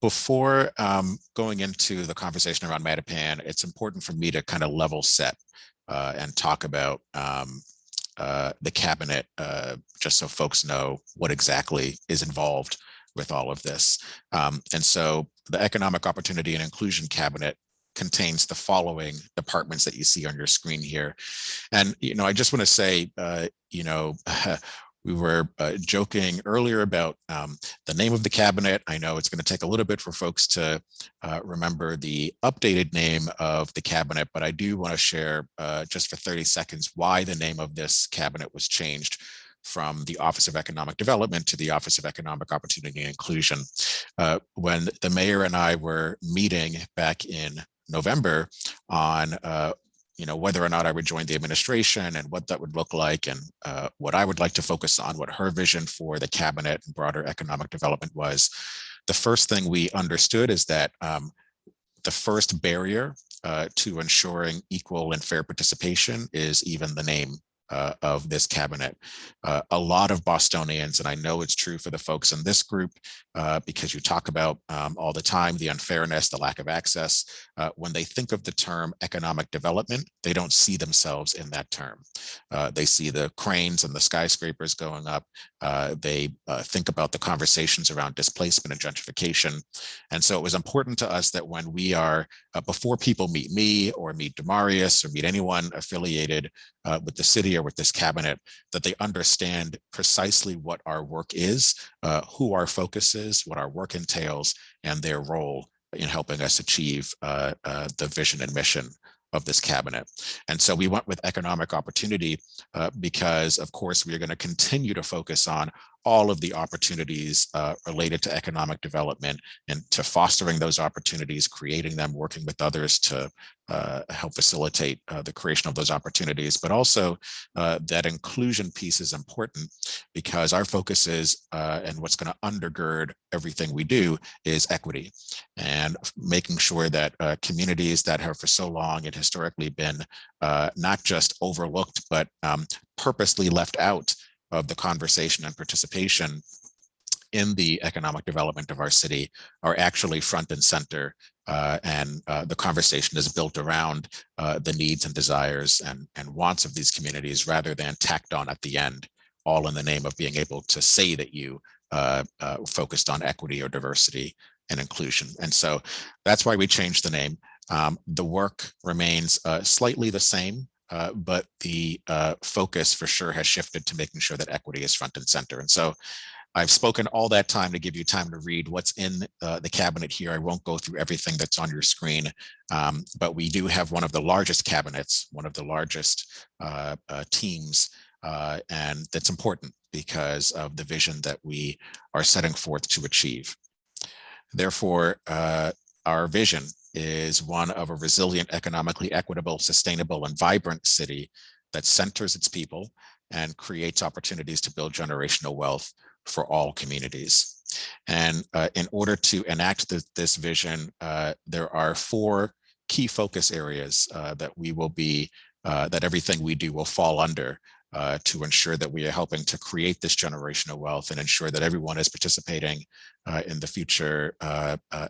Before going into the conversation around Mattapan, it's important for me to kind of level set and talk about the cabinet, just so folks know what exactly is involved with all of this. And so the Economic Opportunity and Inclusion Cabinet contains the following departments that you see on your screen here. And, I just want to say, we were joking earlier about the name of the cabinet. I know it's going to take a little bit for folks to remember the updated name of the cabinet, but I do want to share just for 30 seconds why the name of this cabinet was changed from the Office of Economic Development to the Office of Economic Opportunity and Inclusion. When the mayor and I were meeting back in November on whether or not I would join the administration and what that would look like, and what I would like to focus on, what her vision for the cabinet and broader economic development was. The first thing we understood is that the first barrier to ensuring equal and fair participation is even the name of this cabinet. A lot of Bostonians, and I know it's true for the folks in this group, because you talk about all the time the unfairness, the lack of access. When they think of the term economic development, they don't see themselves in that term. They see the cranes and the skyscrapers going up. They think about the conversations around displacement and gentrification. And so it was important to us that when we are, before people meet me or meet Demarius or meet anyone affiliated with the city or with this cabinet, that they understand precisely what our work is, who our focus is, what our work entails, and their role in helping us achieve the vision and mission of this cabinet. And so we went with economic opportunity because, of course, we are going to continue to focus on all of the opportunities related to economic development and to fostering those opportunities, creating them, working with others to help facilitate the creation of those opportunities. But also that inclusion piece is important because our focus is, and what's going to undergird everything we do, is equity, and making sure that communities that have for so long and historically been not just overlooked, but purposely left out of the conversation and participation in the economic development of our city are actually front and center, and the conversation is built around the needs and desires and wants of these communities rather than tacked on at the end, all in the name of being able to say that you focused on equity or diversity and inclusion. And so that's why we changed the name. The work remains slightly the same, but the focus for sure has shifted to making sure that equity is front and center. And so I've spoken all that time to give you time to read what's in the cabinet here. I won't go through everything that's on your screen, but we do have one of the largest cabinets, one of the largest teams, and that's important because of the vision that we are setting forth to achieve. Therefore, our vision is one of a resilient, economically equitable, sustainable, and vibrant city that centers its people and creates opportunities to build generational wealth for all communities. And in order to enact this vision, there are 4 key focus areas that we will be, that everything we do will fall under, to ensure that we are helping to create this generational wealth and ensure that everyone is participating in the future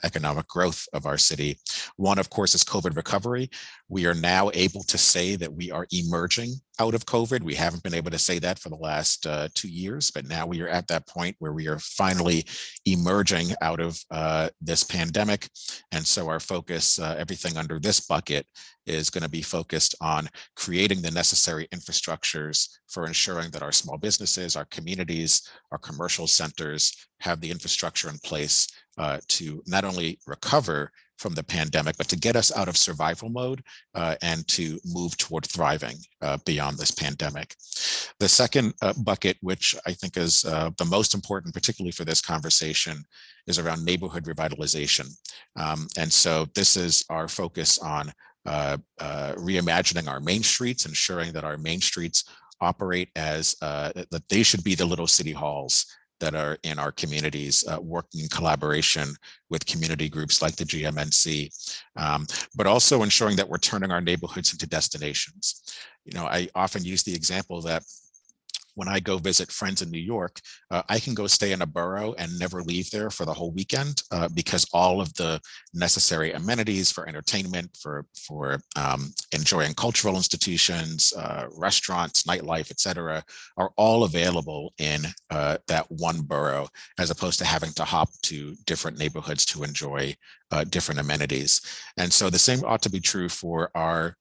economic growth of our city. One, of course, is COVID recovery. We are now able to say that we are emerging out of COVID. We haven't been able to say that for the last 2 years, but now we are at that point where we are finally emerging out of this pandemic. And so our focus, everything under this bucket, is going to be focused on creating the necessary infrastructures for ensuring that our small businesses, our communities, our commercial centers have the infrastructure in place to not only recover from the pandemic, but to get us out of survival mode and to move toward thriving beyond this pandemic. The second bucket, which I think is the most important, particularly for this conversation, is around neighborhood revitalization. And so this is our focus on reimagining our main streets, ensuring that our main streets operate as that they should be the little city halls that are in our communities, working in collaboration with community groups like the GMNC, but also ensuring that we're turning our neighborhoods into destinations. I often use the example that when I go visit friends in New York, I can go stay in a borough and never leave there for the whole weekend because all of the necessary amenities for entertainment, for enjoying cultural institutions, restaurants, nightlife, etc., are all available in that one borough, as opposed to having to hop to different neighborhoods to enjoy different amenities. And so the same ought to be true for our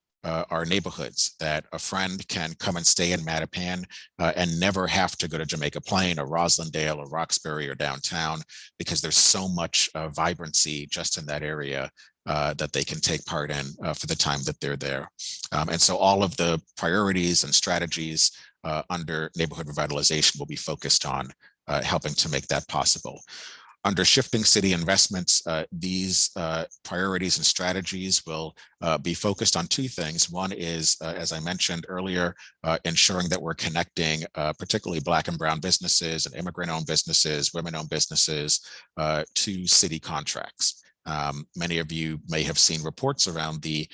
neighborhoods, that a friend can come and stay in Mattapan and never have to go to Jamaica Plain or Roslindale or Roxbury or downtown, because there's so much vibrancy just in that area that they can take part in for the time that they're there. And so all of the priorities and strategies under neighborhood revitalization will be focused on helping to make that possible. Under shifting city investments, these priorities and strategies will be focused on two things. One is, as I mentioned earlier, ensuring that we're connecting particularly Black and brown businesses and immigrant-owned businesses, women-owned businesses to city contracts. Many of you may have seen reports around the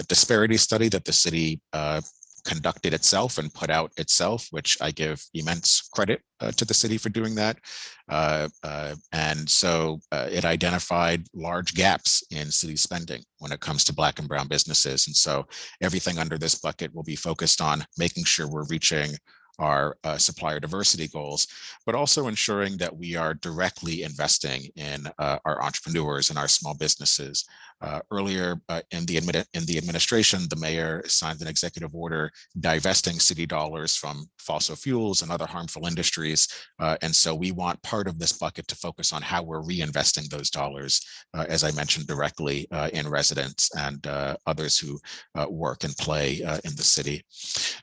disparity study that the city conducted itself and put out itself, which I give immense credit to the city for doing that. And so it identified large gaps in city spending when it comes to Black and brown businesses. And so everything under this bucket will be focused on making sure we're reaching our supplier diversity goals, but also ensuring that we are directly investing in our entrepreneurs and our small businesses. Earlier in the administration, the mayor signed an executive order divesting city dollars from fossil fuels and other harmful industries. And so we want part of this bucket to focus on how we're reinvesting those dollars, as I mentioned, directly in residents and others who work and play in the city.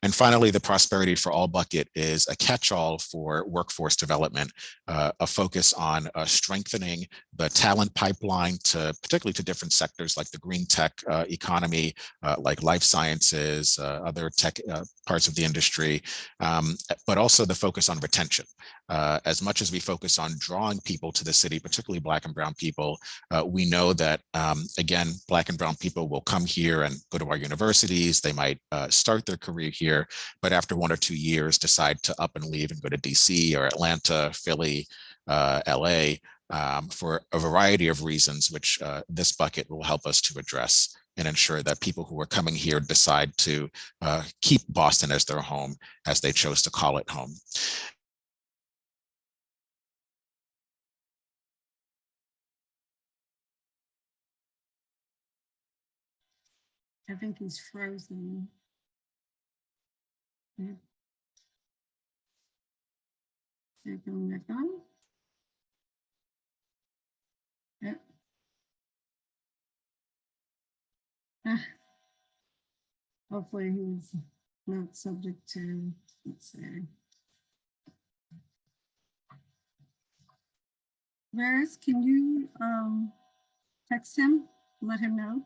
And finally, the Prosperity for All bucket is a catch-all for workforce development, a focus on strengthening the talent pipeline particularly to different sectors like the green tech economy, like life sciences, other tech parts of the industry, but also the focus on retention. As much as we focus on drawing people to the city, particularly Black and brown people, we know that, again, Black and brown people will come here and go to our universities. They might start their career here, but after 1 or 2 years decide to up and leave and go to DC or Atlanta, Philly, LA, for a variety of reasons, which this bucket will help us to address and ensure that people who are coming here decide to keep Boston as their home, as they chose to call it home. I think he's frozen. Yeah. Coming back on. Yeah. Hopefully he's not subject to, let's say. Whereas, can you text him, let him know?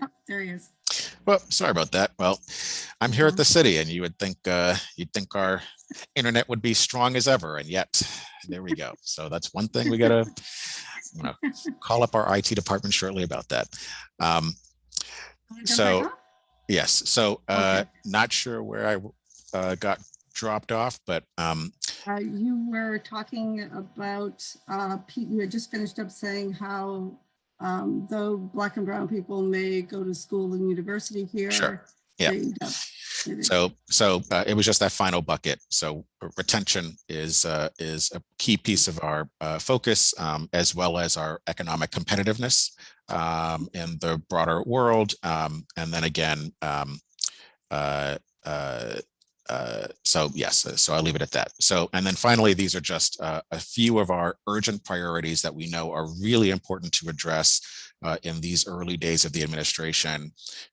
Oh, there he is. Well, sorry about that. Well, I'm here at the city, and you would think you'd think our internet would be strong as ever, and yet there we go. So that's one thing we gotta call up our IT department shortly about that. So yes, so okay. Not sure where I got dropped off, but you were talking about Pete. You had just finished up saying how though Black and brown people may go to school and university here. Sure. Yeah. So it was just that final bucket. So retention is a key piece of our focus, as well as our economic competitiveness in the broader world. And then again, so yes, so I'll leave it at that. So, and then finally, these are just a few of our urgent priorities that we know are really important to address in these early days of the administration.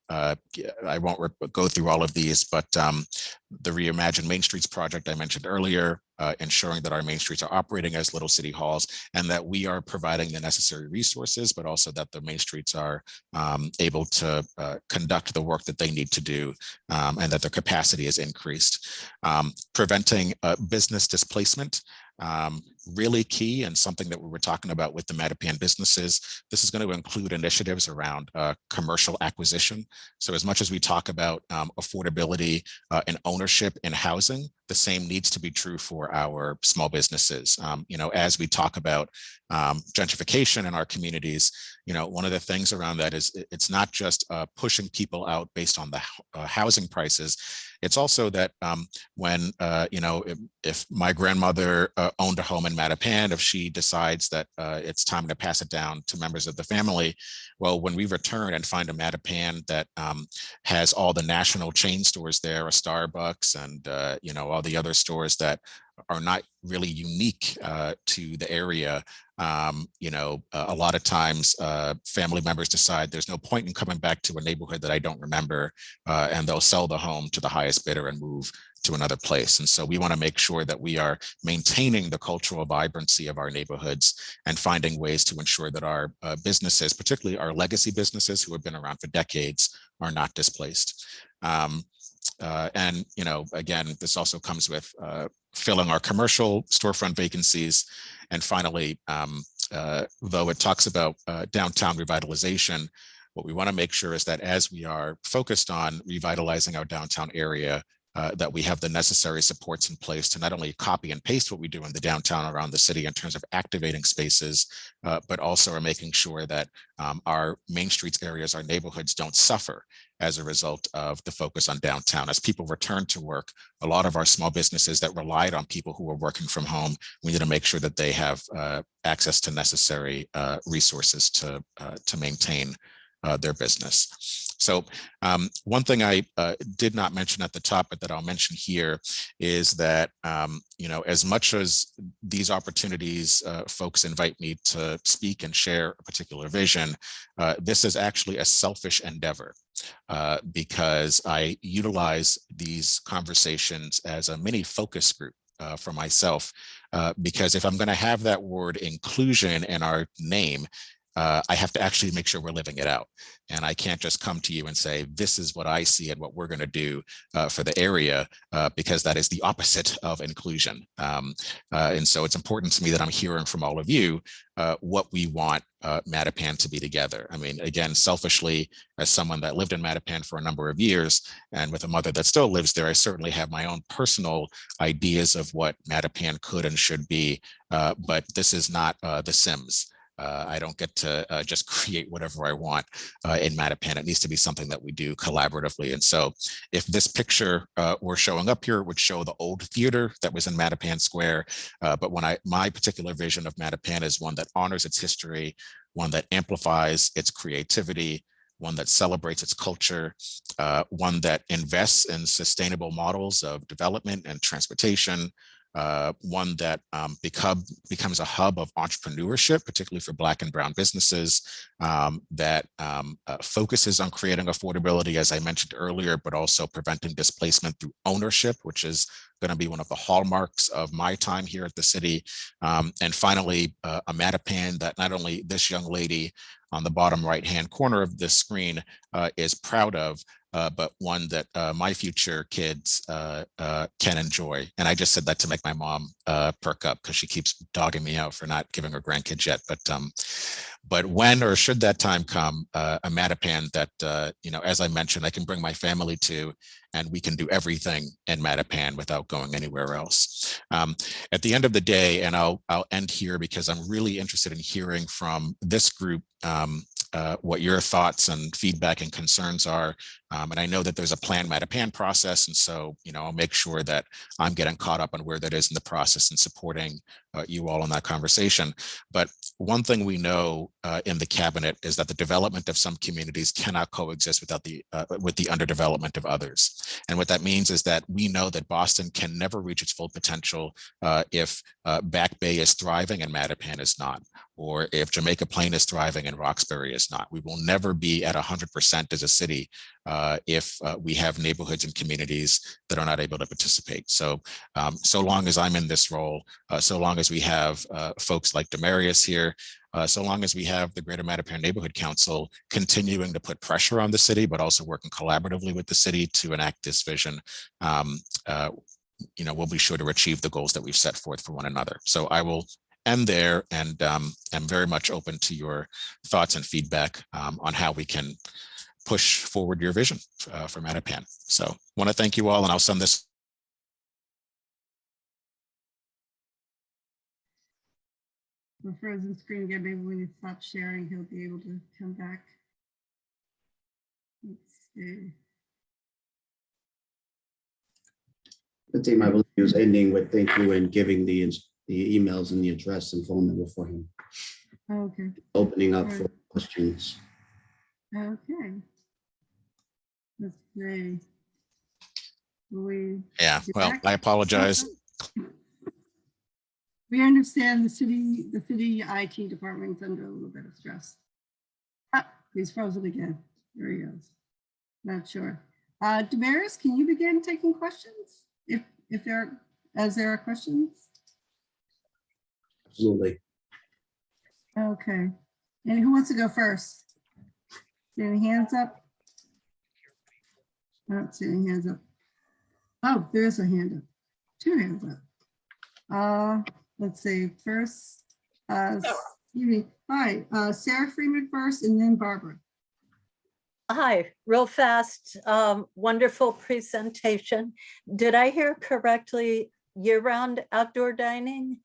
I won't go through all of these, but the Reimagine Main Streets project I mentioned earlier, ensuring that our main streets are operating as little city halls and that we are providing the necessary resources, but also that the main streets are able to conduct the work that they need to do and that their capacity is increased. Preventing business displacement. really key and something that we were talking about with the Mattapan businesses. This is going to include initiatives around commercial acquisition. So as much as we talk about affordability and ownership in housing, the same needs to be true for our small businesses. As we talk about gentrification in our communities, one of the things around that is it's not just pushing people out based on the housing prices. It's also that when, if my grandmother owned a home in Mattapan, if she decides that it's time to pass it down to members of the family, well, when we return and find a Mattapan that has all the national chain stores there, a Starbucks and, all the other stores that are not really unique to the area, a lot of times family members decide there's no point in coming back to a neighborhood that I don't remember, and they'll sell the home to the highest bidder and move to another place. And so we want to make sure that we are maintaining the cultural vibrancy of our neighborhoods and finding ways to ensure that our businesses, particularly our legacy businesses who have been around for decades, are not displaced. And again, this also comes with filling our commercial storefront vacancies. And finally, though it talks about downtown revitalization, what we want to make sure is that as we are focused on revitalizing our downtown area, that we have the necessary supports in place to not only copy and paste what we do in the downtown around the city in terms of activating spaces, but also are making sure that our main streets areas, our neighborhoods don't suffer as a result of the focus on downtown. As people return to work, a lot of our small businesses that relied on people who were working from home, we need to make sure that they have access to necessary resources to maintain their business. So one thing I did not mention at the top, but that I'll mention here is that, as much as these opportunities, folks invite me to speak and share a particular vision, this is actually a selfish endeavor because I utilize these conversations as a mini focus group for myself, because if I'm going to have that word inclusion in our name, I have to actually make sure we're living it out. And I can't just come to you and say, this is what I see and what we're going to do for the area, because that is the opposite of inclusion. And so it's important to me that I'm hearing from all of you what we want Mattapan to be together. I mean, again, selfishly, as someone that lived in Mattapan for a number of years and with a mother that still lives there, I certainly have my own personal ideas of what Mattapan could and should be. But this is not The Sims. I don't get to just create whatever I want in Mattapan. It needs to be something that we do collaboratively. And so if this picture were showing up here, it would show the old theater that was in Mattapan Square. But my particular vision of Mattapan is one that honors its history, one that amplifies its creativity, one that celebrates its culture, one that invests in sustainable models of development and transportation, one that becomes a hub of entrepreneurship, particularly for Black and Brown businesses, that focuses on creating affordability, as I mentioned earlier, but also preventing displacement through ownership, which is going to be one of the hallmarks of my time here at the city. And finally, a Mattapan that not only this young lady on the bottom right-hand corner of this screen is proud of, but one that my future kids can enjoy. And I just said that to make my mom perk up because she keeps dogging me out for not giving her grandkids yet. But when or should that time come, a Mattapan that, as I mentioned, I can bring my family to, and we can do everything in Mattapan without going anywhere else. At the end of the day, and I'll end here because I'm really interested in hearing from this group what your thoughts and feedback and concerns are. And I know that there's a planned Mattapan process. And so, I'll make sure that I'm getting caught up on where that is in the process and supporting you all in that conversation. But one thing we know in the cabinet is that the development of some communities cannot coexist without with the underdevelopment of others. And what that means is that we know that Boston can never reach its full potential if Back Bay is thriving and Mattapan is not, or if Jamaica Plain is thriving and Roxbury is not. We will never be at 100% as a city if we have neighborhoods and communities that are not able to participate. So, so long as I'm in this role, so long as we have folks like Demarius here, so long as we have the Greater Mattapan Neighborhood Council continuing to put pressure on the city, but also working collaboratively with the city to enact this vision, we'll be sure to achieve the goals that we've set forth for one another. So I will end there, and am very much open to your thoughts and feedback on how we can push forward your vision for Mattapan. So want to thank you all, and I'll send this. The frozen screen again. Maybe when you stop sharing, he'll be able to come back. Let's see. The team, I believe, is ending with thank you and giving the emails and the address and phone number for him. Okay. Opening up All for right. questions. Okay. Let's see. Yeah, well, I apologize. We understand the city IT department's under a little bit of stress. He's frozen again. There he goes. Not sure. Damaris, can you begin taking questions? If there are questions? Absolutely. Okay. And who wants to go first? Any hands up? I don't see any hands up. Oh, there's a hand up. 2 hands up. Let's see. First, hi, Sarah Freeman first, and then Barbara. Hi, real fast. Wonderful presentation. Did I hear correctly? Year-round outdoor dining?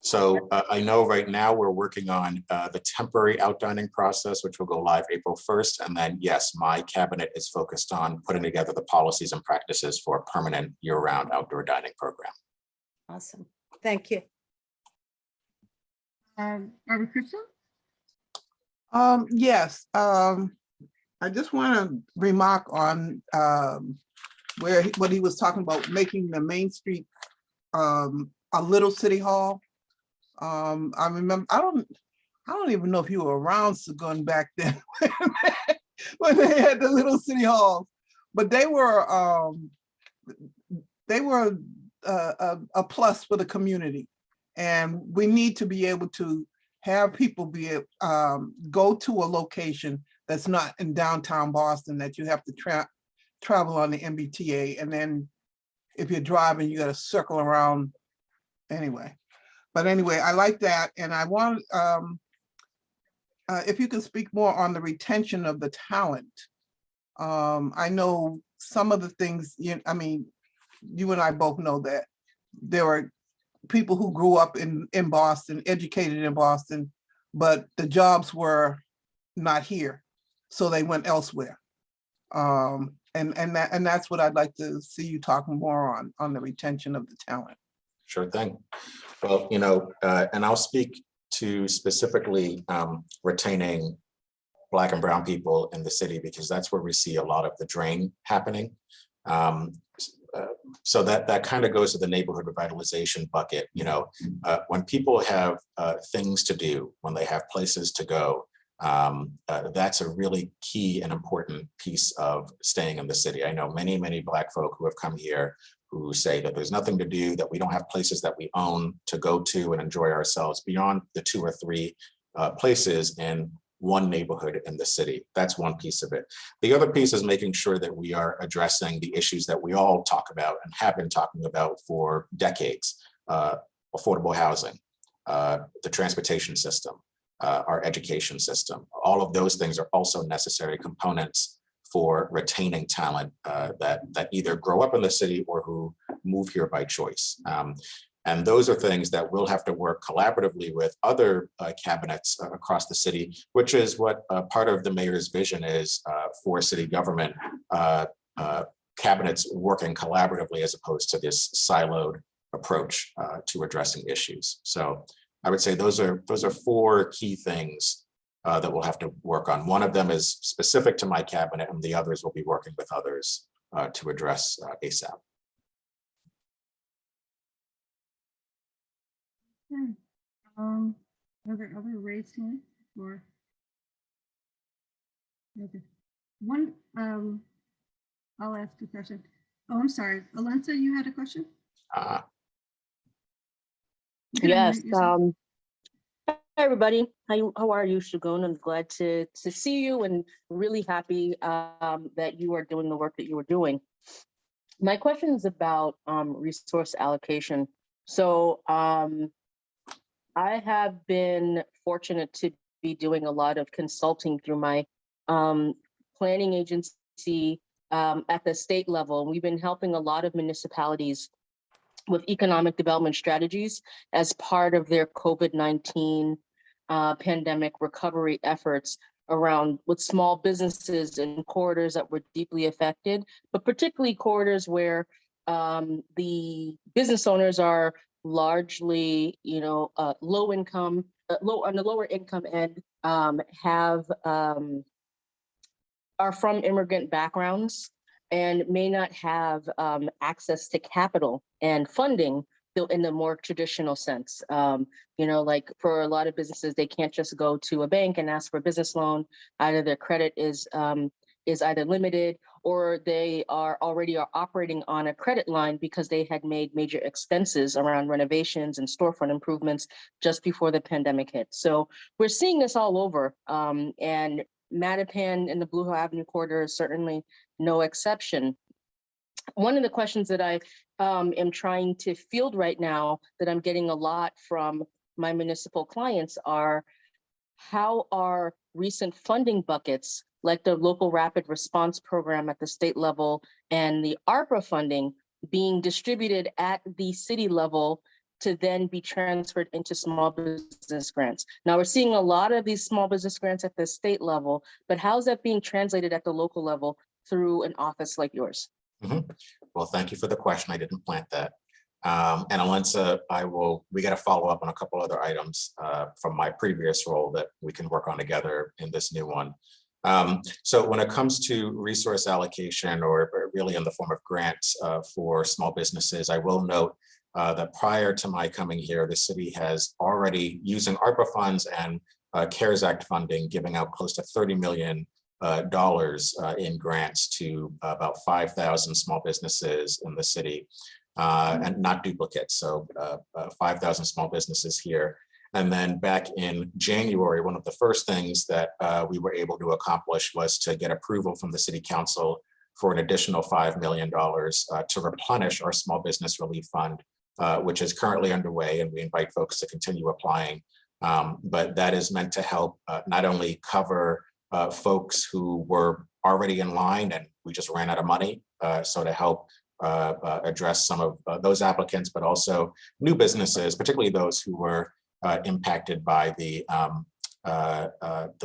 So I know right now we're working on the temporary out dining process, which will go live April 1st. And then, yes, my cabinet is focused on putting together the policies and practices for a permanent year-round outdoor dining program. Awesome. Thank you. Barbara Crystal? Yes. I just want to remark on what he was talking about, making the Main Street a little city hall. I remember, I don't even know if you were around Segun back then when they had the little city halls, but they were a plus for the community, and we need to be able to have people go to a location that's not in downtown Boston, that you have to travel on the MBTA, and then if you're driving, you got to circle around anyway. But anyway, I like that, and I want if you can speak more on the retention of the talent. I know some of the things, I mean, you and I both know that there are people who grew up in Boston, educated in Boston, but the jobs were not here, so they went elsewhere. And that's what I'd like to see you talking more on the retention of the talent. Sure thing. Well, and I'll speak to specifically retaining Black and Brown people in the city, because that's where we see a lot of the drain happening. So that kind of goes to the neighborhood revitalization bucket. When people have things to do, when they have places to go, that's a really key and important piece of staying in the city. I know many, many Black folk who have come here who say that there's nothing to do, that we don't have places that we own to go to and enjoy ourselves beyond the 2 or 3 places in one neighborhood in the city. That's one piece of it. The other piece is making sure that we are addressing the issues that we all talk about and have been talking about for decades: affordable housing, the transportation system, our education system. All of those things are also necessary components for retaining talent that either grow up in the city or who move here by choice. And those are things that we'll have to work collaboratively with other cabinets across the city, which is what part of the mayor's vision is for city government, cabinets working collaboratively as opposed to this siloed approach to addressing issues. So I would say those are 4 key things that we'll have to work on. One of them is specific to my cabinet, and the others will be working with others to address ASAP. Okay. Are there other raised hands or? Okay. One, I'll ask a question. Oh, I'm sorry. Alenza, you had a question? Yes. Hi, everybody. How are you, Segun? I'm glad to see you, and really happy that you are doing the work that you are doing. My question is about resource allocation. So I have been fortunate to be doing a lot of consulting through my planning agency at the state level. We've been helping a lot of municipalities with economic development strategies as part of their COVID-19 pandemic recovery efforts around with small businesses in corridors that were deeply affected, but particularly corridors where the business owners are largely, low income, low on the lower income end, are from immigrant backgrounds and may not have access to capital and funding in the more traditional sense. Like for a lot of businesses, they can't just go to a bank and ask for a business loan. Either their credit is either limited or they are already operating on a credit line because they had made major expenses around renovations and storefront improvements just before the pandemic hit. So we're seeing this all over, and Mattapan and the Blue Hill Avenue corridor is certainly no exception. One of the questions that I am trying to field right now that I'm getting a lot from my municipal clients are, how are recent funding buckets like the local rapid response program at the state level and the ARPA funding being distributed at the city level to then be transferred into small business grants? Now we're seeing a lot of these small business grants at the state level, but how's that being translated at the local level through an office like yours? Mm-hmm. Well, thank you for the question. I didn't plant that. And Alenza, we got to follow up on a couple other items from my previous role that we can work on together in this new one. So when it comes to resource allocation, or really in the form of grants for small businesses, I will note that prior to my coming here, the city has already, using ARPA funds and CARES Act funding, giving out close to $30 million in grants to about 5,000 small businesses in the city, and not duplicates. So 5,000 small businesses here. And then back in January, one of the first things that we were able to accomplish was to get approval from the city council for an additional $5 million to replenish our small business relief fund, which is currently underway, and we invite folks to continue applying. But that is meant to help not only cover folks who were already in line and we just ran out of money, so to help address some of those applicants, but also new businesses, particularly those who were impacted by the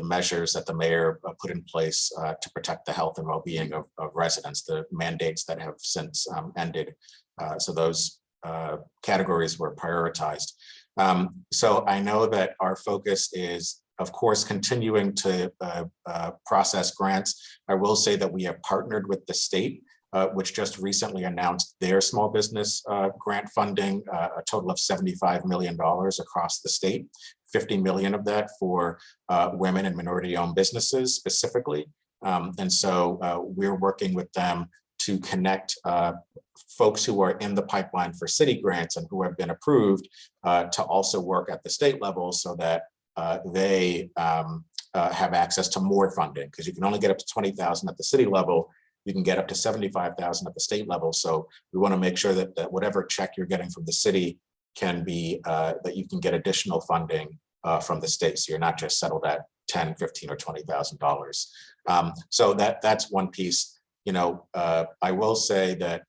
measures that the mayor put in place to protect the health and well-being of residents, the mandates that have since ended. So those categories were prioritized. So I know that our focus is, of course, continuing to process grants. I will say that we have partnered with the state, which just recently announced their small business grant funding, a total of $75 million across the state, 50 million of that for women and minority-owned businesses specifically. And so we're working with them to connect folks who are in the pipeline for city grants and who have been approved to also work at the state level, so that they have access to more funding, because you can only get up to 20,000 at the city level. You can get up to 75,000 at the state level. So we want to make sure that whatever check you're getting from the city can be, that you can get additional funding from the state. So you're not just settled at $10, $15, or $20,000. So that's one piece. I will say that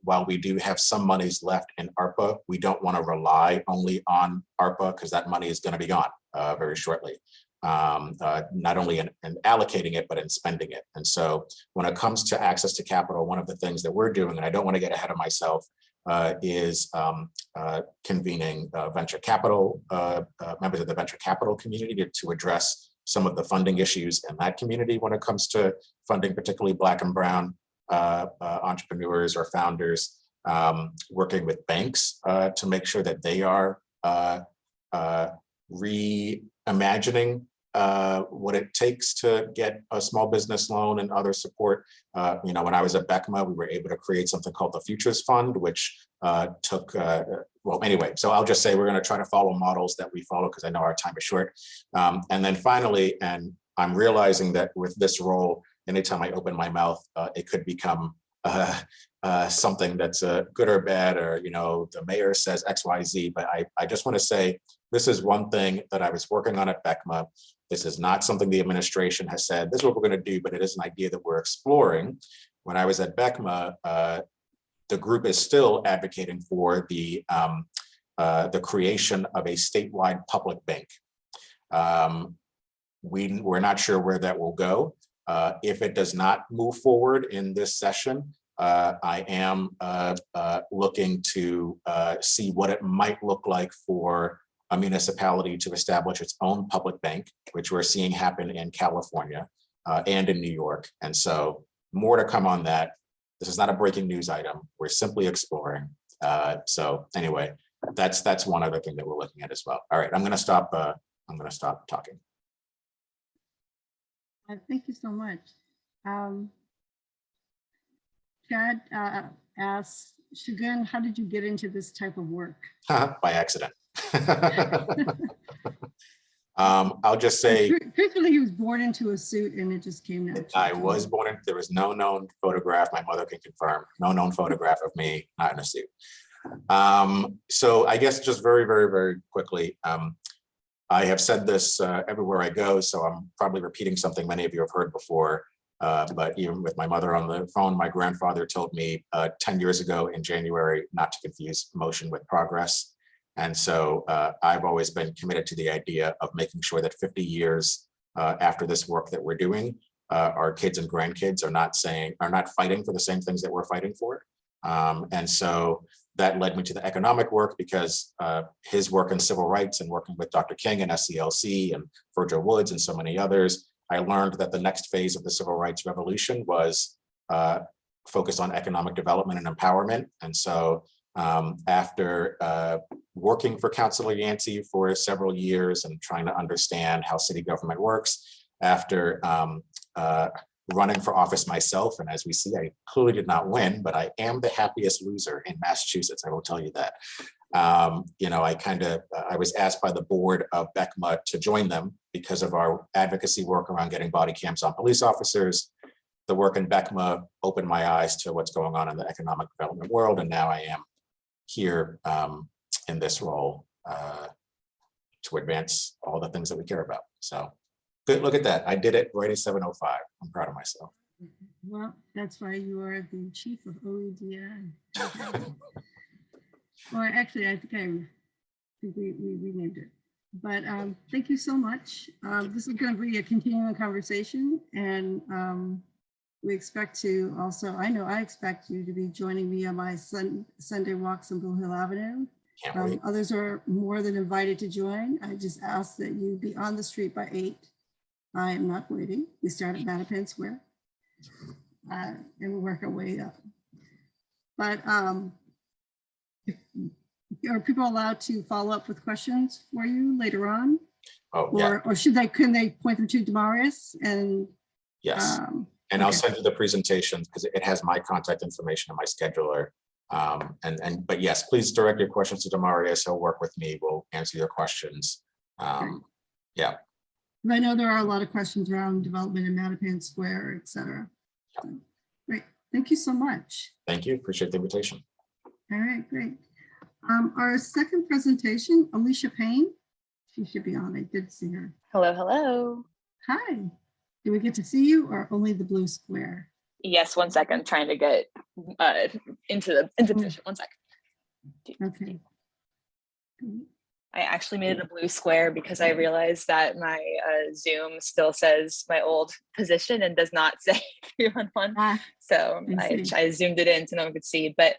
while we do have some monies left in ARPA, we don't want to rely only on ARPA, because that money is going to be gone very shortly. Not only in allocating it, but in spending it. And so when it comes to access to capital, one of the things that we're doing, and I don't want to get ahead of myself, is convening venture capital, members of the venture capital community to address some of the funding issues in that community when it comes to funding, particularly Black and Brown entrepreneurs or founders, working with banks to make sure that they are reimagining what it takes to get a small business loan and other support. When I was at BECMA, we were able to create something called the Futures Fund, which took, well, anyway, so I'll just say we're going to try to follow models that we follow, because I know our time is short. And then finally, and I'm realizing that with this role, anytime I open my mouth, it could become something that's good or bad, or, you know, the mayor says X, Y, Z, but I just want to say, this is one thing that I was working on at BECMA. This is not something the administration has said, this is what we're going to do, but it is an idea that we're exploring. When I was at BECMA, the group is still advocating for the creation of a statewide public bank. We're not sure where that will go. If it does not move forward in this session, I am looking to see what it might look like for a municipality to establish its own public bank, which we're seeing happen in California and in New York. And so more to come on that. This is not a breaking news item. We're simply exploring. So anyway, that's one other thing that we're looking at as well. All right, I'm going to stop talking. Thank you so much. Chad asks, Segun, how did you get into this type of work? By accident. I'll just say, truthfully, he was born into a suit and it just came naturally. I was born in, there was no known photograph, my mother can confirm, no known photograph of me not in a suit. So I guess just very, very, very quickly, I have said this everywhere I go, so I'm probably repeating something many of you have heard before, but even with my mother on the phone, my grandfather told me 10 years ago in January not to confuse motion with progress. And so I've always been committed to the idea of making sure that 50 years after this work that we're doing, our kids and grandkids are not fighting for the same things that we're fighting for. And so that led me to the economic work, because his work in civil rights and working with Dr. King and SCLC and Virgil Woods and so many others, I learned that the next phase of the civil rights revolution was focused on economic development and empowerment. And so after working for Councilor Yancey for several years and trying to understand how city government works, after running for office myself, and as we see, I clearly did not win, but I am the happiest loser in Massachusetts, I will tell you that. You know, I was asked by the board of BECMA to join them because of our advocacy work around getting body cams on police officers. The work in BECMA opened my eyes to what's going on in the economic development world, and now I am here in this role to advance all the things that we care about. So good, look at that. I did it right at 7:05. I'm proud of myself. Well, that's why you are the chief of OEO&I. Well, actually, I think we renamed it. But thank you so much. This is going to be a continuing conversation, and we expect to also, I expect you to be joining me on my Sunday walks on Blue Hill Avenue. Can't wait. Others are more than invited to join. I just ask that you be on the street by 8. I am not waiting. We start at Mattapan Square and we work our way up. But are people allowed to follow up with questions for you later on? Oh, yeah. Or can they point them to Demarius? And yes. And I'll send you the presentations because it has my contact information and my scheduler. But yes, please direct your questions to Demarius. He'll work with me. We'll answer your questions. Yeah. I know there are a lot of questions around development in Mattapan Square, et cetera. So, great. Thank you so much. Thank you. Appreciate the invitation. All right, great. Our second presentation, Alicia Payne. She should be on. I did see her. Hello, hello. Hi. Do we get to see you or only the blue square? Yes, 1 second. Trying to get into the position. 1 second. Okay. I actually made it a blue square because I realized that my Zoom still says my old position and does not say 311. So I zoomed it in so no one could see. But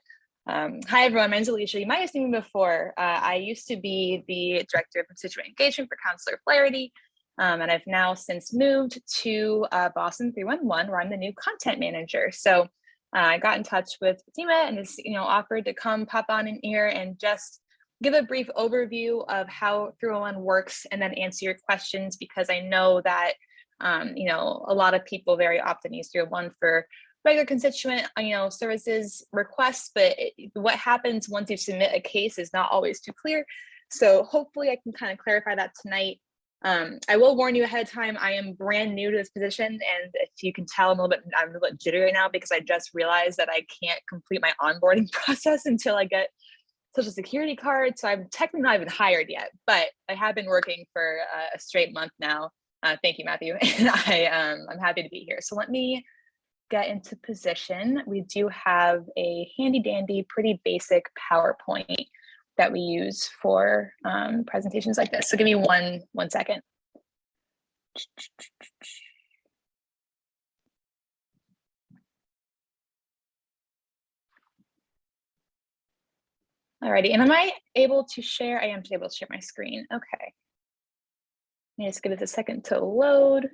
hi, everyone. My name's Alicia. You might have seen me before. I used to be the director of constituent engagement for Councilor Flaherty. And I've now since moved to Boston 311, where I'm the new content manager. So I got in touch with Fatima and is, offered to come pop on in here and just give a brief overview of how 311 works and then answer your questions, because I know that, a lot of people very often use 311 for regular constituent, services requests, but what happens once you submit a case is not always too clear. So hopefully I can kind of clarify that tonight. I will warn you ahead of time, I am brand new to this position, and if you can tell, I'm a little bit jittery right now because I just realized that I can't complete my onboarding process until I get Social Security card. So I'm technically not even hired yet, but I have been working for a straight month now. Thank you, Matthew. And I'm happy to be here. So let me get into position. We do have a handy dandy, pretty basic PowerPoint that we use for presentations like this. So give me one second. Alrighty, and am I able to share? I am able to share my screen. Okay. Let me just give it a second to load.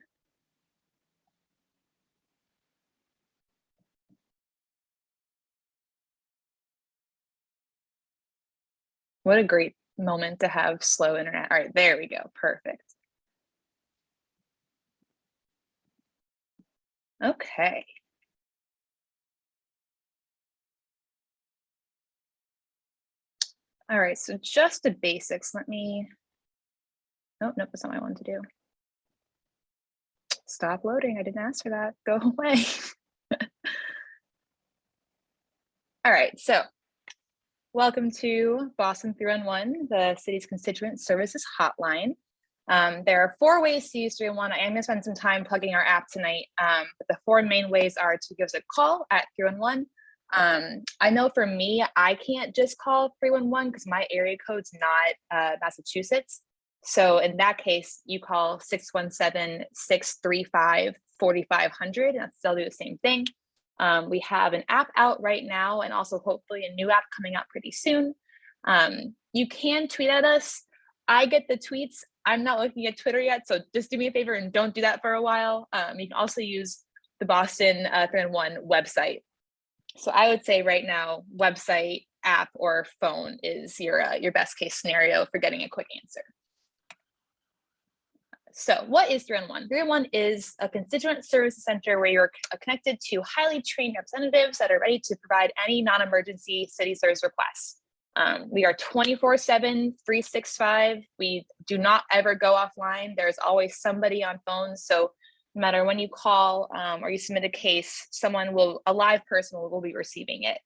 What a great moment to have slow internet. All right, there we go. Perfect. Okay. All right, so just the basics. Let me, oh, nope, that's not what I wanted to do. Stop loading, I didn't ask for that, go away. All right, so welcome to Boston 311, the city's Constituent Services hotline. There are 4 ways to use 311. I am gonna spend some time plugging our app tonight, but the 4 main ways are to give us a call at 311. I know for me, I can't just call 311 because my area code's not Massachusetts. So in that case, you call 617-635-4500, and they'll do the same thing. We have an app out right now, and also hopefully a new app coming out pretty soon. You can tweet at us. I get the tweets. I'm not looking at Twitter yet, so just do me a favor and don't do that for a while. You can also use the Boston 311 website. So I would say right now, website, app, or phone is your best case scenario for getting a quick answer. So what is 311? 311 is a constituent services center where you're connected to highly trained representatives that are ready to provide any non-emergency city service requests. We are 24/7, 365. We do not ever go offline. There's always somebody on phones. So no matter when you call or you submit a case, a live person will be receiving it.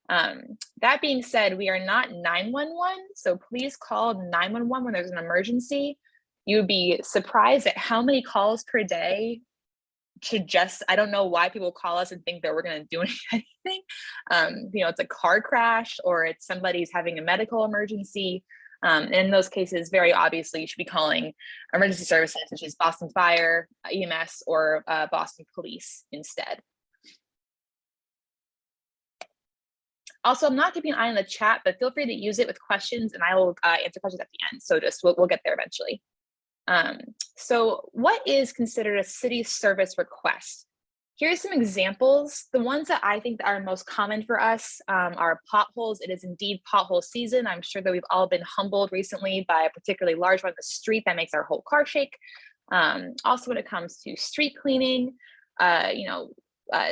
That being said, we are not 911. So please call 911 when there's an emergency. You would be surprised at how many calls per day I don't know why people call us and think that we're going to do anything. It's a car crash or it's somebody's having a medical emergency. In those cases, very obviously, you should be calling emergency services, such as Boston Fire, EMS, or Boston Police instead. Also, I'm not keeping an eye on the chat, but feel free to use it with questions, and I will answer questions at the end. So we'll get there eventually. So what is considered a city service request? Here's some examples. The ones that I think that are most common for us are potholes. It is indeed pothole season. I'm sure that we've all been humbled recently by a particularly large one on the street that makes our whole car shake. Also, when it comes to street cleaning,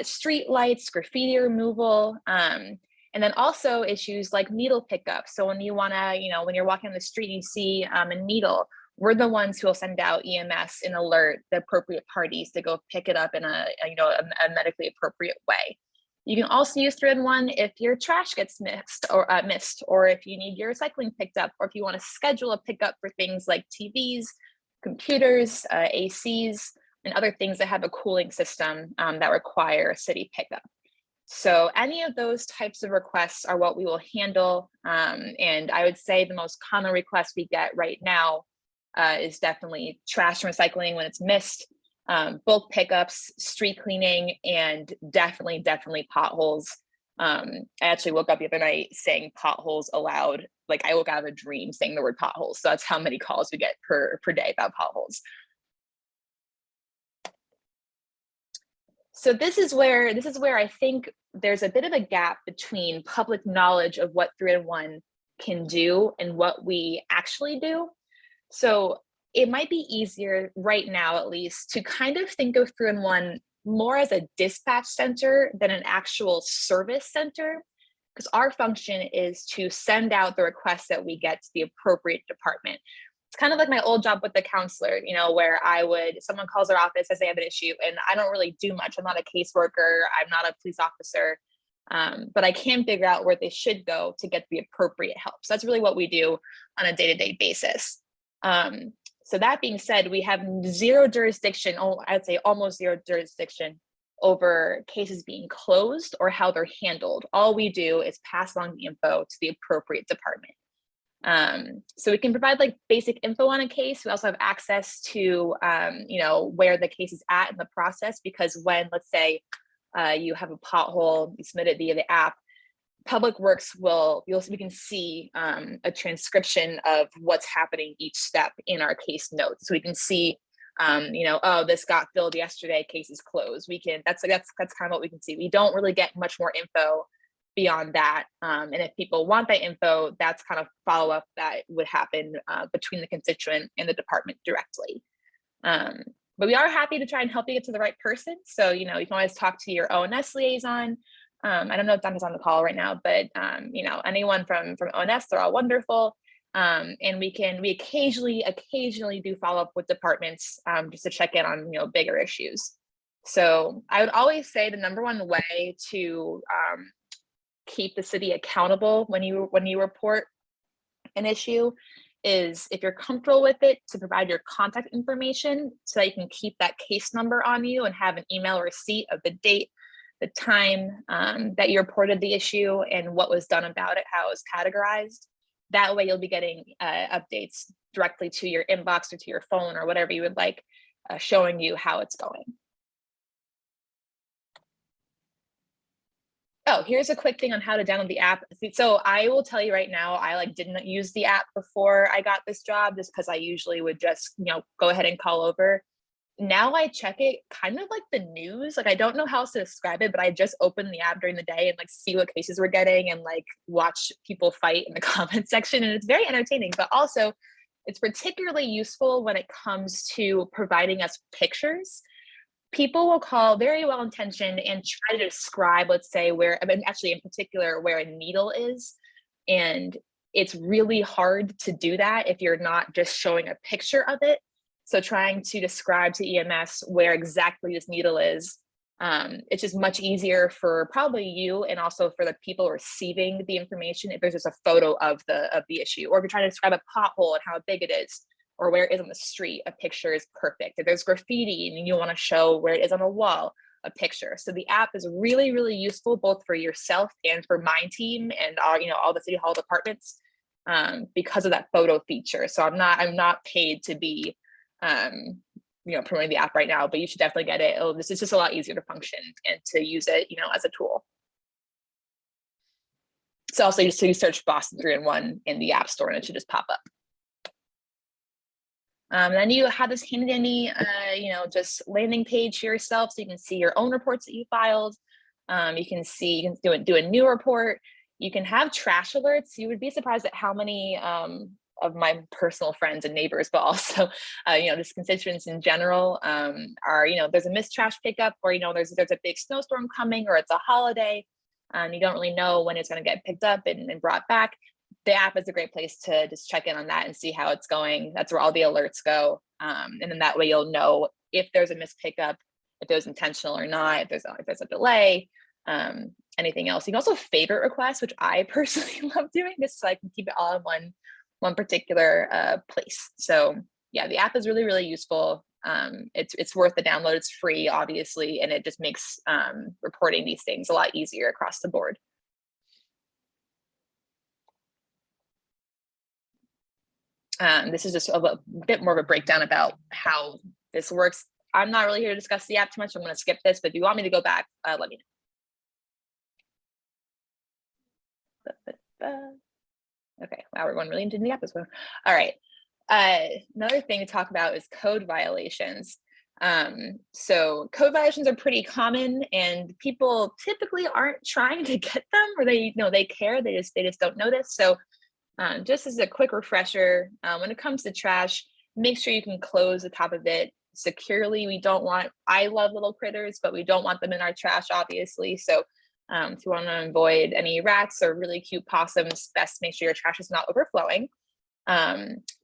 street lights, graffiti removal, and then also issues like needle pickup. So when you wanna, when you're walking on the street and you see a needle, we're the ones who will send out EMS and alert the appropriate parties to go pick it up in a medically appropriate way. You can also use 311 if your trash gets missed, or if you need your recycling picked up, or if you want to schedule a pickup for things like TVs, computers, ACs, and other things that have a cooling system that require a city pickup. So any of those types of requests are what we will handle. And I would say the most common request we get right now is definitely trash and recycling when it's missed, bulk pickups, street cleaning, and definitely potholes. I actually woke up the other night saying potholes aloud. Like I woke out of a dream saying the word potholes. So that's how many calls we get per day about potholes. So this is where I think there's a bit of a gap between public knowledge of what 311 can do and what we actually do. So it might be easier right now, at least, to kind of think of 311 more as a dispatch center than an actual service center, because our function is to send out the requests that we get to the appropriate department. it's kind of like my old job with the counselor, you know, where someone calls our office, says they have an issue, and I don't really do much. I'm not a caseworker. I'm not a police officer, but I can figure out where they should go to get the appropriate help. So that's really what we do on a day-to-day basis. So that being said, we have zero jurisdiction, I'd say almost zero jurisdiction over cases being closed or how they're handled. All we do is pass along the info to the appropriate department. So we can provide like basic info on a case. We also have access to, you know, where the case is at in the process, because when, let's say, you have a pothole, you submit it via the app, Public Works we can see a transcription of what's happening each step in our case notes. So we can see, you know, oh, this got filled yesterday, case is closed. That's kind of what we can see. We don't really get much more info beyond that. And if people want that info, that's kind of follow-up that would happen between the constituent and the department directly. But we are happy to try and help you get to the right person. So, you know, you can always talk to your ONS liaison. I don't know if Donna's on the call right now, but, you know, anyone from ONS, they're all wonderful. And we occasionally do follow up with departments just to check in on, you know, bigger issues. So I would always say the number one way to keep the city accountable when you report an issue is, if you're comfortable with it, to provide your contact information so that you can keep that case number on you and have an email receipt of the date, the time that you reported the issue and what was done about it, how it was categorized. That way you'll be getting updates directly to your inbox or to your phone or whatever you would like, showing you how it's going. Oh, here's a quick thing on how to download the app. So I will tell you right now, I didn't use the app before I got this job, just because I usually would just, you know, go ahead and call over. Now I check it kind of like the news. Like, I don't know how else to describe it, but I just open the app during the day and like see what cases we're getting and like watch people fight in the comment section. And it's very entertaining, but also it's particularly useful when it comes to providing us pictures. People will call very well-intentioned and try to describe, let's say, actually in particular, where a needle is. And it's really hard to do that if you're not just showing a picture of it. So trying to describe to EMS where exactly this needle is, it's just much easier for probably you and also for the people receiving the information if there's just a photo of the issue, or if you're trying to describe a pothole and how big it is, or where it is on the street, a picture is perfect. If there's graffiti and you want to show where it is on a wall, a picture. So the app is really, really useful both for yourself and for my team and all the City Hall departments because of that photo feature. So I'm not paid to be promoting the app right now, but you should definitely get it. This is just a lot easier to function and to use it, as a tool. So also so you search Boston 3-in-1 in the App Store and it should just pop up. Then you have this handy dandy, just landing page for yourself, so you can see your own reports that you filed. You can do a new report. You can have trash alerts. You would be surprised at how many of my personal friends and neighbors, but also, just constituents in general, are there's a missed trash pickup, or there's a big snowstorm coming, or it's a holiday, and you don't really know when it's going to get picked up and brought back. The app is a great place to just check in on that and see how it's going. That's where all the alerts go. And then that way you'll know if there's a missed pickup, if it was intentional or not, if there's a delay, anything else. You can also favorite requests, which I personally love doing, just so I can keep it all in one particular place. So yeah, the app is really, really useful. It's worth the download. It's free, obviously, and it just makes reporting these things a lot easier across the board. This is just a bit more of a breakdown about how this works. I'm not really here to discuss the app too much, so I'm going to skip this, but if you want me to go back, let me know. Okay, wow, we're going really into the app as well. All right, another thing to talk about is code violations. So code violations are pretty common, and people typically aren't trying to get them, or they care, they just don't notice. So just as a quick refresher, when it comes to trash, make sure you can close the top of it securely. I love little critters, but we don't want them in our trash, obviously. So if you want to avoid any rats or really cute possums, best make sure your trash is not overflowing.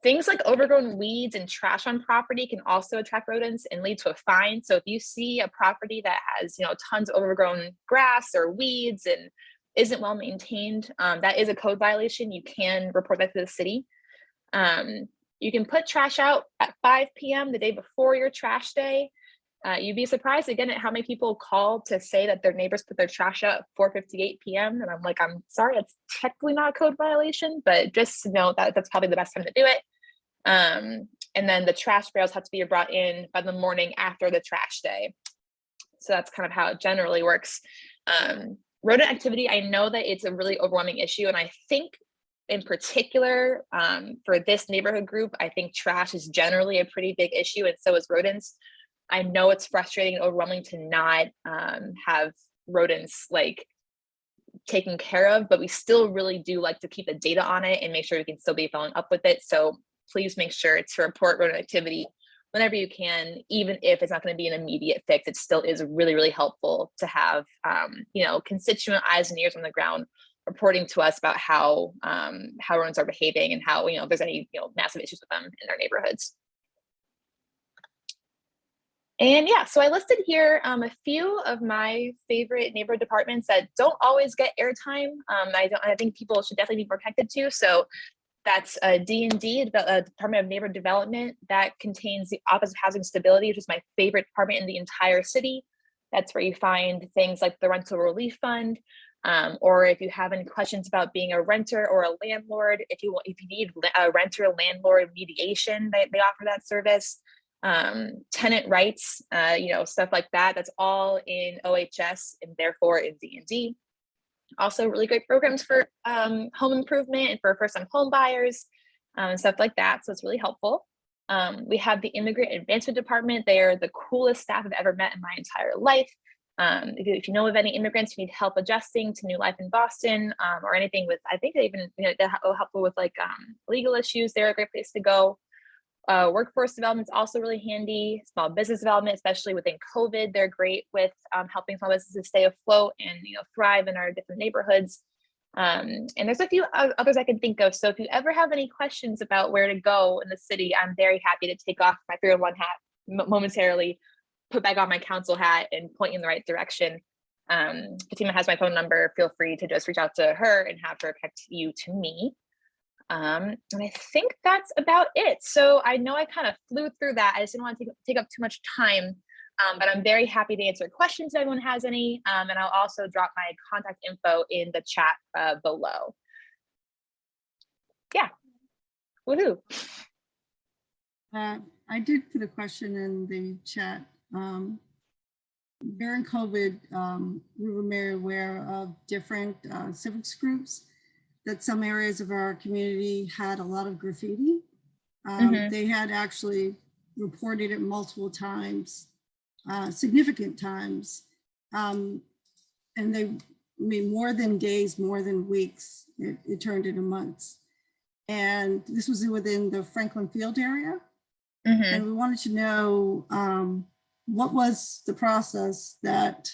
Things like overgrown weeds and trash on property can also attract rodents and lead to a fine. So if you see a property that has, tons of overgrown grass or weeds and isn't well maintained, that is a code violation. You can report that to the city. You can put trash out at 5 p.m. the day before your trash day. You'd be surprised again at how many people call to say that their neighbors put their trash out at 4:58 p.m. And I'm like, I'm sorry, that's technically not a code violation, but just know that that's probably the best time to do it. And then the trash barrels have to be brought in by the morning after the trash day. So that's kind of how it generally works. Rodent activity, I know that it's a really overwhelming issue. And I think in particular, for this neighborhood group, I think trash is generally a pretty big issue, and so is rodents. I know it's frustrating and overwhelming to not have rodents like taken care of, but we still really do like to keep the data on it and make sure we can still be following up with it. So please make sure to report rodent activity whenever you can, even if it's not going to be an immediate fix. It still is really, really helpful to have, constituent eyes and ears on the ground reporting to us about how rodents are behaving and how, if there's any, massive issues with them in our neighborhoods. And yeah, so I listed here a few of my favorite neighborhood departments that don't always get airtime. I think people should definitely be more connected to. So that's D&D, the Department of Neighborhood Development. That contains the Office of Housing Stability, which is my favorite department in the entire city. That's where you find things like the Rental Relief Fund, or if you have any questions about being a renter or a landlord, if you need a renter landlord mediation, they offer that service. Tenant rights, stuff like that. That's all in OHS and therefore in D&D. Also really great programs for home improvement and for first-time home buyers and stuff like that. So it's really helpful. We have the Immigrant Advancement Department. They are the coolest staff I've ever met in my entire life. If you know of any immigrants who need help adjusting to new life in Boston, or anything with, I think they even they're helpful with like legal issues, they're a great place to go. Workforce development is also really handy. Small business development, especially within COVID, they're great with helping small businesses stay afloat and thrive in our different neighborhoods. And there's a few others I can think of. So if you ever have any questions about where to go in the city, I'm very happy to take off my 301 hat momentarily, put back on my council hat, and point you in the right direction. Fatima has my phone number. Feel free to just reach out to her and have her connect you to me. And I think that's about it. So I know I kind of flew through that. I just didn't want to take up too much time, but I'm very happy to answer questions if anyone has any. And I'll also drop my contact info in the chat below. Yeah, woohoo. I did put a question in the chat. During COVID, we were very aware of different civics groups, that some areas of our community had a lot of graffiti. They had actually reported it multiple times, significant times. And more than days, more than weeks, it turned into months. And this was within the Franklin Field area. And we wanted to know what was the process that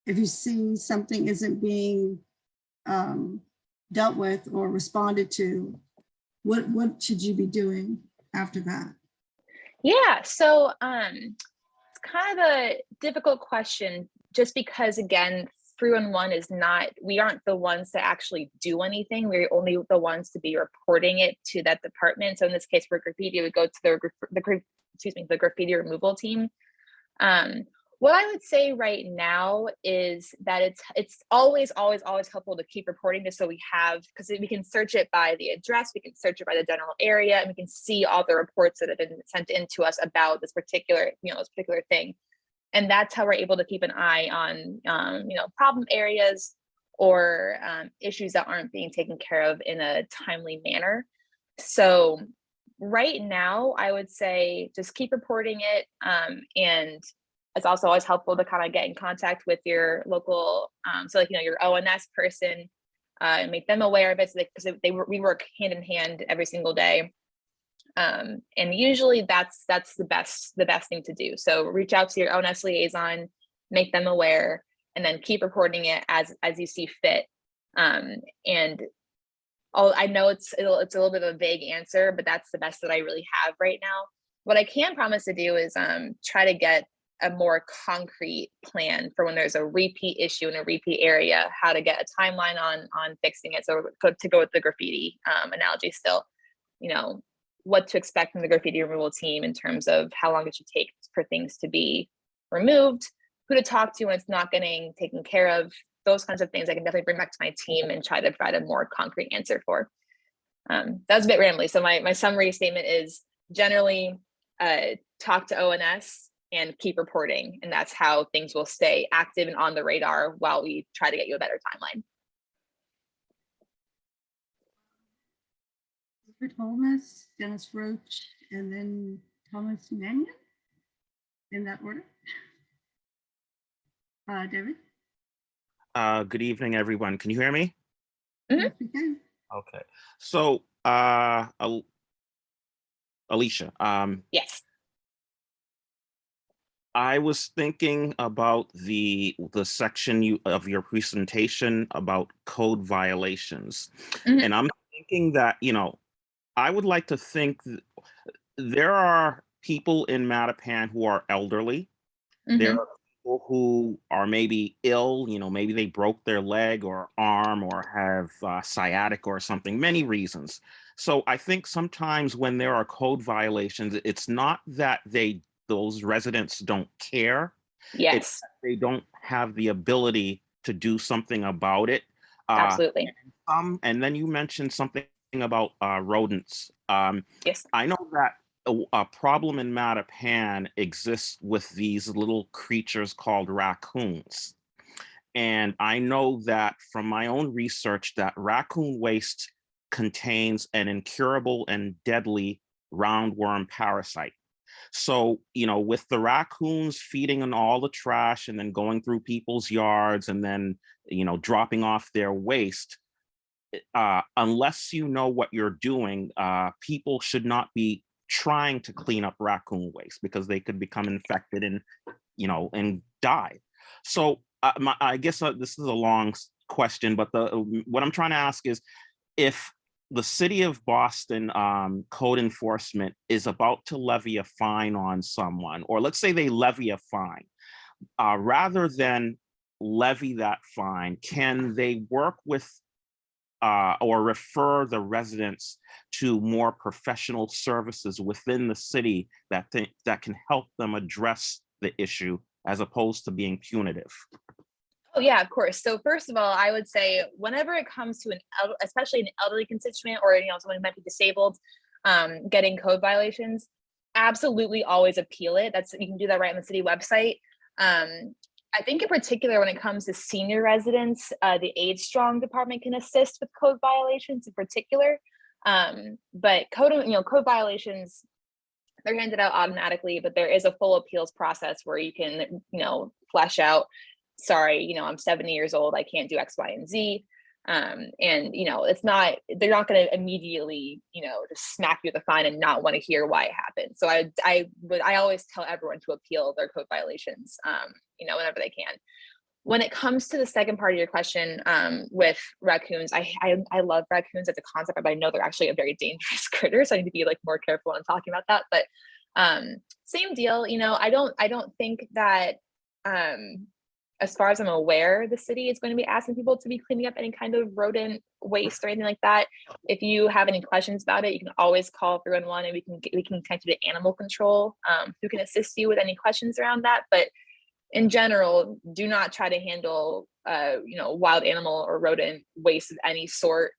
if you see something isn't being dealt with or responded to, what should you be doing after that? Yeah, so it's kind of a difficult question, just because again, 311 is not, we aren't the ones to actually do anything. We're only the ones to be reporting it to that department. So in this case, for graffiti, we go to the graffiti removal team. What I would say right now is that it's always helpful to keep reporting this, so we have, because we can search it by the address, we can search it by the general area, and we can see all the reports that have been sent in to us about this particular thing. And that's how we're able to keep an eye on problem areas or issues that aren't being taken care of in a timely manner. So right now, I would say just keep reporting it, and it's also always helpful to kind of get in contact with your local, your ONS person, and make them aware of it, because we work hand in hand every single day. And usually that's the best thing to do. So reach out to your ONS liaison, make them aware, and then keep reporting it as you see fit. And I know it's a little bit of a vague answer, but that's the best that I really have right now. What I can promise to do is try to get a more concrete plan for when there's a repeat issue in a repeat area, how to get a timeline on fixing it. So to go with the graffiti analogy still, you know, what to expect from the graffiti removal team in terms of how long it should take for things to be removed, who to talk to when it's not getting taken care of, those kinds of things I can definitely bring back to my team and try to provide a more concrete answer for. That was a bit randomly. So my summary statement is generally talk to ONS and keep reporting. And that's how things will stay active and on the radar while we try to get you a better timeline. Clifford Holmes, Dennis Roach, and then Thomas Mannion, in that order. David? Good evening, everyone. Can you hear me? Yes, we can. Okay. So, Alicia, Yes. I was thinking about the section of your presentation about code violations. Mhm. And I'm thinking that, you know, I would like to think there are people in Mattapan who are elderly. There are people who are maybe ill, you know, maybe they broke their leg or arm or have sciatic or something, many reasons. So I think sometimes when there are code violations, it's not that those residents don't care. Yes. It's that they don't have the ability to do something about it. Absolutely. And then you mentioned something about rodents. Yes. I know that a problem in Mattapan exists with these little creatures called raccoons. And I know that from my own research that raccoon waste contains an incurable and deadly roundworm parasite. So, you know, with the raccoons feeding on all the trash and then going through people's yards and then, you know, dropping off their waste, unless you know what you're doing, people should not be trying to clean up raccoon waste because they could become infected and, you know, and die. So I guess this is a long question, but what I'm trying to ask is if the city of Boston code enforcement is about to levy a fine on someone, or let's say they levy a fine, rather than levy that fine, can they work with or refer the residents to more professional services within the city that can help them address the issue as opposed to being punitive? Oh yeah, of course. So first of all, I would say whenever it comes to especially an elderly constituent or someone who might be disabled, getting code violations, absolutely always appeal it. You can do that right on the city website. I think in particular when it comes to senior residents, the Age Strong department can assist with code violations in particular. But code violations, they're handed out automatically, but there is a full appeals process where you can, flesh out, sorry, I'm 70 years old, I can't do X, Y, and Z. And they're not going to immediately, just smack you with a fine and not want to hear why it happened. So I always tell everyone to appeal their code violations, whenever they can. When it comes to the second part of your question, with raccoons, I love raccoons as a concept, but I know they're actually a very dangerous critter, so I need to be more careful when I'm talking about that. But same deal, I don't think that, as far as I'm aware, the city is going to be asking people to be cleaning up any kind of rodent waste or anything like that. If you have any questions about it, you can always call 311 and we can connect you to animal control, who can assist you with any questions around that. But in general, do not try to handle, wild animal or rodent waste of any sort.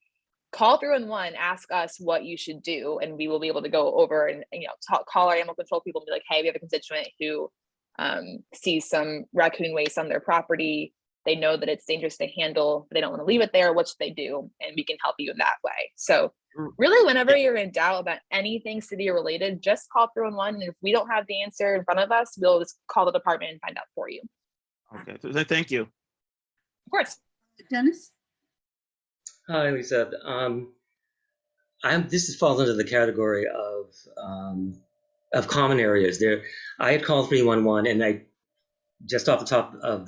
Call 311, ask us what you should do, and we will be able to go over and call our animal control people and be like, hey, we have a constituent who sees some raccoon waste on their property. They know that it's dangerous to handle, but they don't want to leave it there. What should they do? And we can help you in that way. So really, whenever you're in doubt about anything city related, just call 311. And if we don't have the answer in front of us, we'll just call the department and find out for you. Okay, thank you. Of course. Dennis? Hi, Lisa. This falls under the category of common areas. I had called 311, and I just off the top of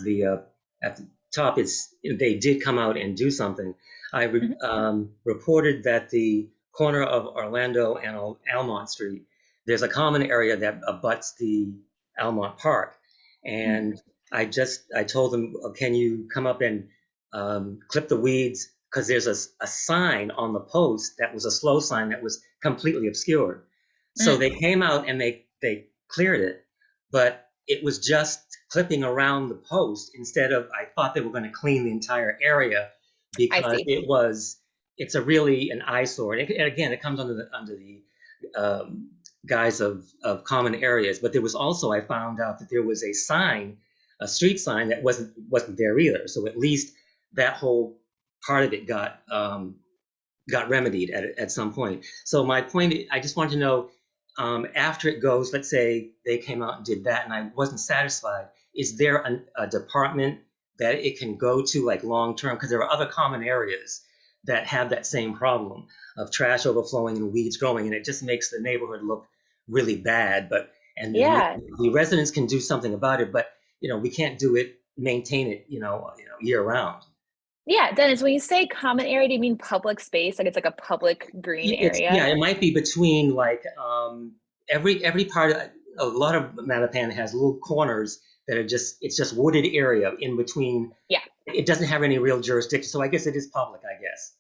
at the top, they did come out and do something. reported that the corner of Orlando and Almont Street, there's a common area that abuts the Almont Park. And I told them, can you come up and clip the weeds? Because there's a sign on the post that was a slow sign that was completely obscured. So they came out and they cleared it, but it was just clipping around the post instead of, I thought they were going to clean the entire area because it's a really an eyesore. And again, it comes under the guise of common areas. But there was also, I found out that there was a sign, a street sign that wasn't there either. So at least that whole part of it got remedied at some point. So my point, I just wanted to know, after it goes, let's say they came out and did that and I wasn't satisfied, is there a department that it can go to like long-term? Because there are other common areas that have that same problem of trash overflowing and weeds growing, and it just makes the neighborhood look really bad. The residents can do something about it, but we can't maintain it, year round. Yeah, Dennis, when you say common area, do you mean public space? Like it's like a public green area? Yeah, it might be between like every part of a lot of Mattapan has little corners that are it's just wooded area in between. Yeah. It doesn't have any real jurisdiction, so I guess it is public, I guess.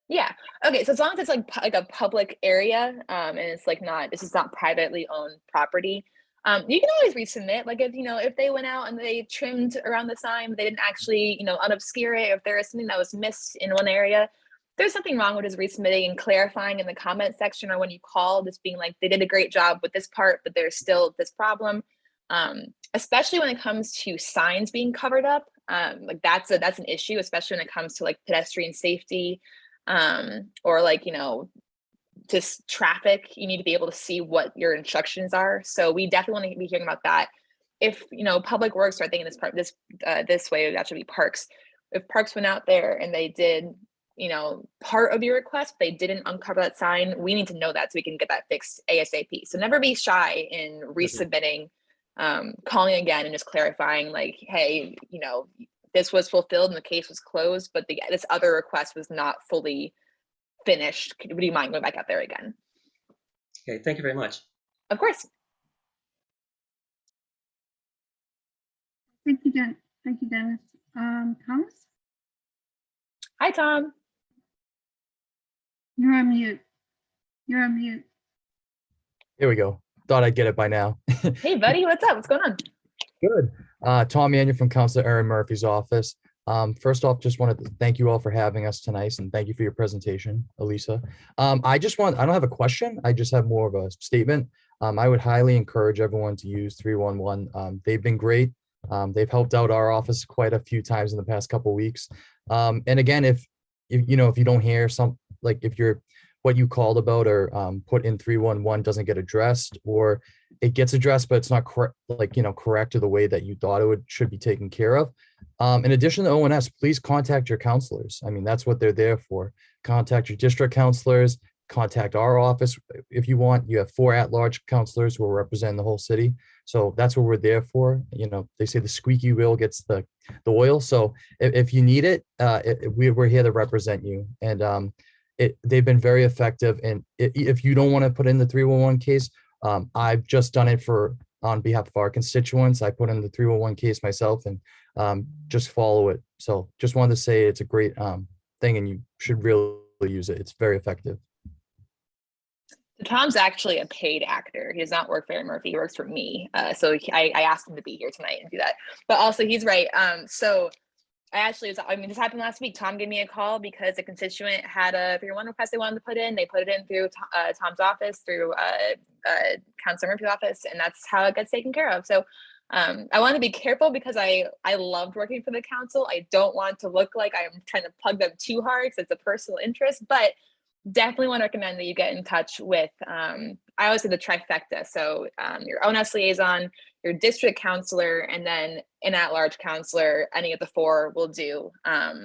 Yeah. Okay. So as long as it's like a public area, and it's like this is not privately owned property, you can always resubmit. Like if they went out and they trimmed around the sign, but they didn't actually unobscure it. If there is something that was missed in one area, there's nothing wrong with just resubmitting and clarifying in the comment section or when you call, just being like, they did a great job with this part, but there's still this problem. Especially when it comes to signs being covered up, like that's an issue, especially when it comes to like pedestrian safety, or like just traffic. You need to be able to see what your instructions are. So we definitely want to be hearing about that. If Public Works are thinking this way, that should be Parks. If Parks went out there and they did part of your request, they didn't uncover that sign, we need to know that so we can get that fixed ASAP. So never be shy in resubmitting, calling again and just clarifying like, hey, this was fulfilled and the case was closed, but this other request was not fully finished. Would you mind going back out there again? Okay, thank you very much. Of course. Thank you, Dennis. Thomas? Hi, Tom. You're on mute. Here we go. Thought I'd get it by now. Hey, buddy, what's up? What's going on? Good. Tom Mannion from Councilor Erin Murphy's office. First off, just wanted to thank you all for having us tonight, and thank you for your presentation, Alicia. I don't have a question. I just have more of a statement. I would highly encourage everyone to use 311. They've been great. They've helped out our office quite a few times in the past couple of weeks. And again, if you don't hear if what you called about or put in 311 doesn't get addressed, or it gets addressed but it's not correct to the way that you thought it should be taken care of. In addition to ONS, please contact your counselors. I mean, that's what they're there for. Contact your district counselors, contact our office if you want. You have 4 at-large counselors who will represent the whole city. So that's what we're there for. They say the squeaky wheel gets the oil. So if you need it, we're here to represent you. And they've been very effective. And if you don't want to put in the 311 case, I've just done it on behalf of our constituents. I put in the 311 case myself and just follow it. So just wanted to say it's a great thing and you should really use it. It's very effective. Tom's actually a paid actor. He does not work for Erin Murphy. He works for me. So I asked him to be here tonight and do that. But also he's right. So this happened last week. Tom gave me a call because a constituent had a 311 request they wanted to put in. They put it in through Tom's office, through Councilor Murphy's office, and that's how it gets taken care of. So I want to be careful because I loved working for the council. I don't want to look like I'm trying to plug them too hard because it's a personal interest, but definitely want to recommend that you get in touch with, I always say the trifecta. So your ONS liaison, your district counselor, and then an at-large counselor. Any of the 4 will do,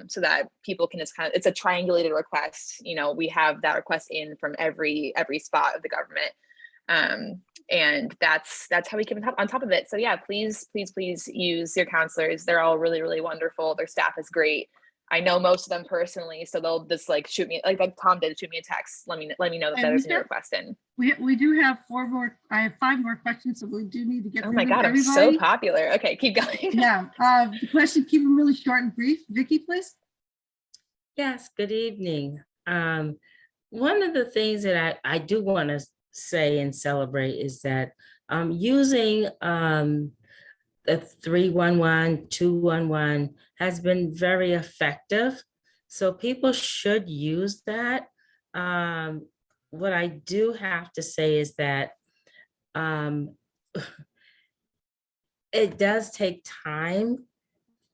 so that people can just it's a triangulated request. We have that request in from every spot of the government. And that's how we keep on top of it. So yeah, please use your counselors. They're all really, really wonderful. Their staff is great. I know most of them personally, so they'll just like shoot me, like Tom did, shoot me a text. Let me know that And there's a new request in. We do have I have 5 more questions, so we do need to get Oh through my them. God, I'm so popular. Okay, keep going. Yeah, the question, keep them really short and brief. Vicky, please. Yes, good evening. One of the things that I do want to say and celebrate is that using the 311, 211 has been very effective. So people should use that. What I do have to say is that it does take time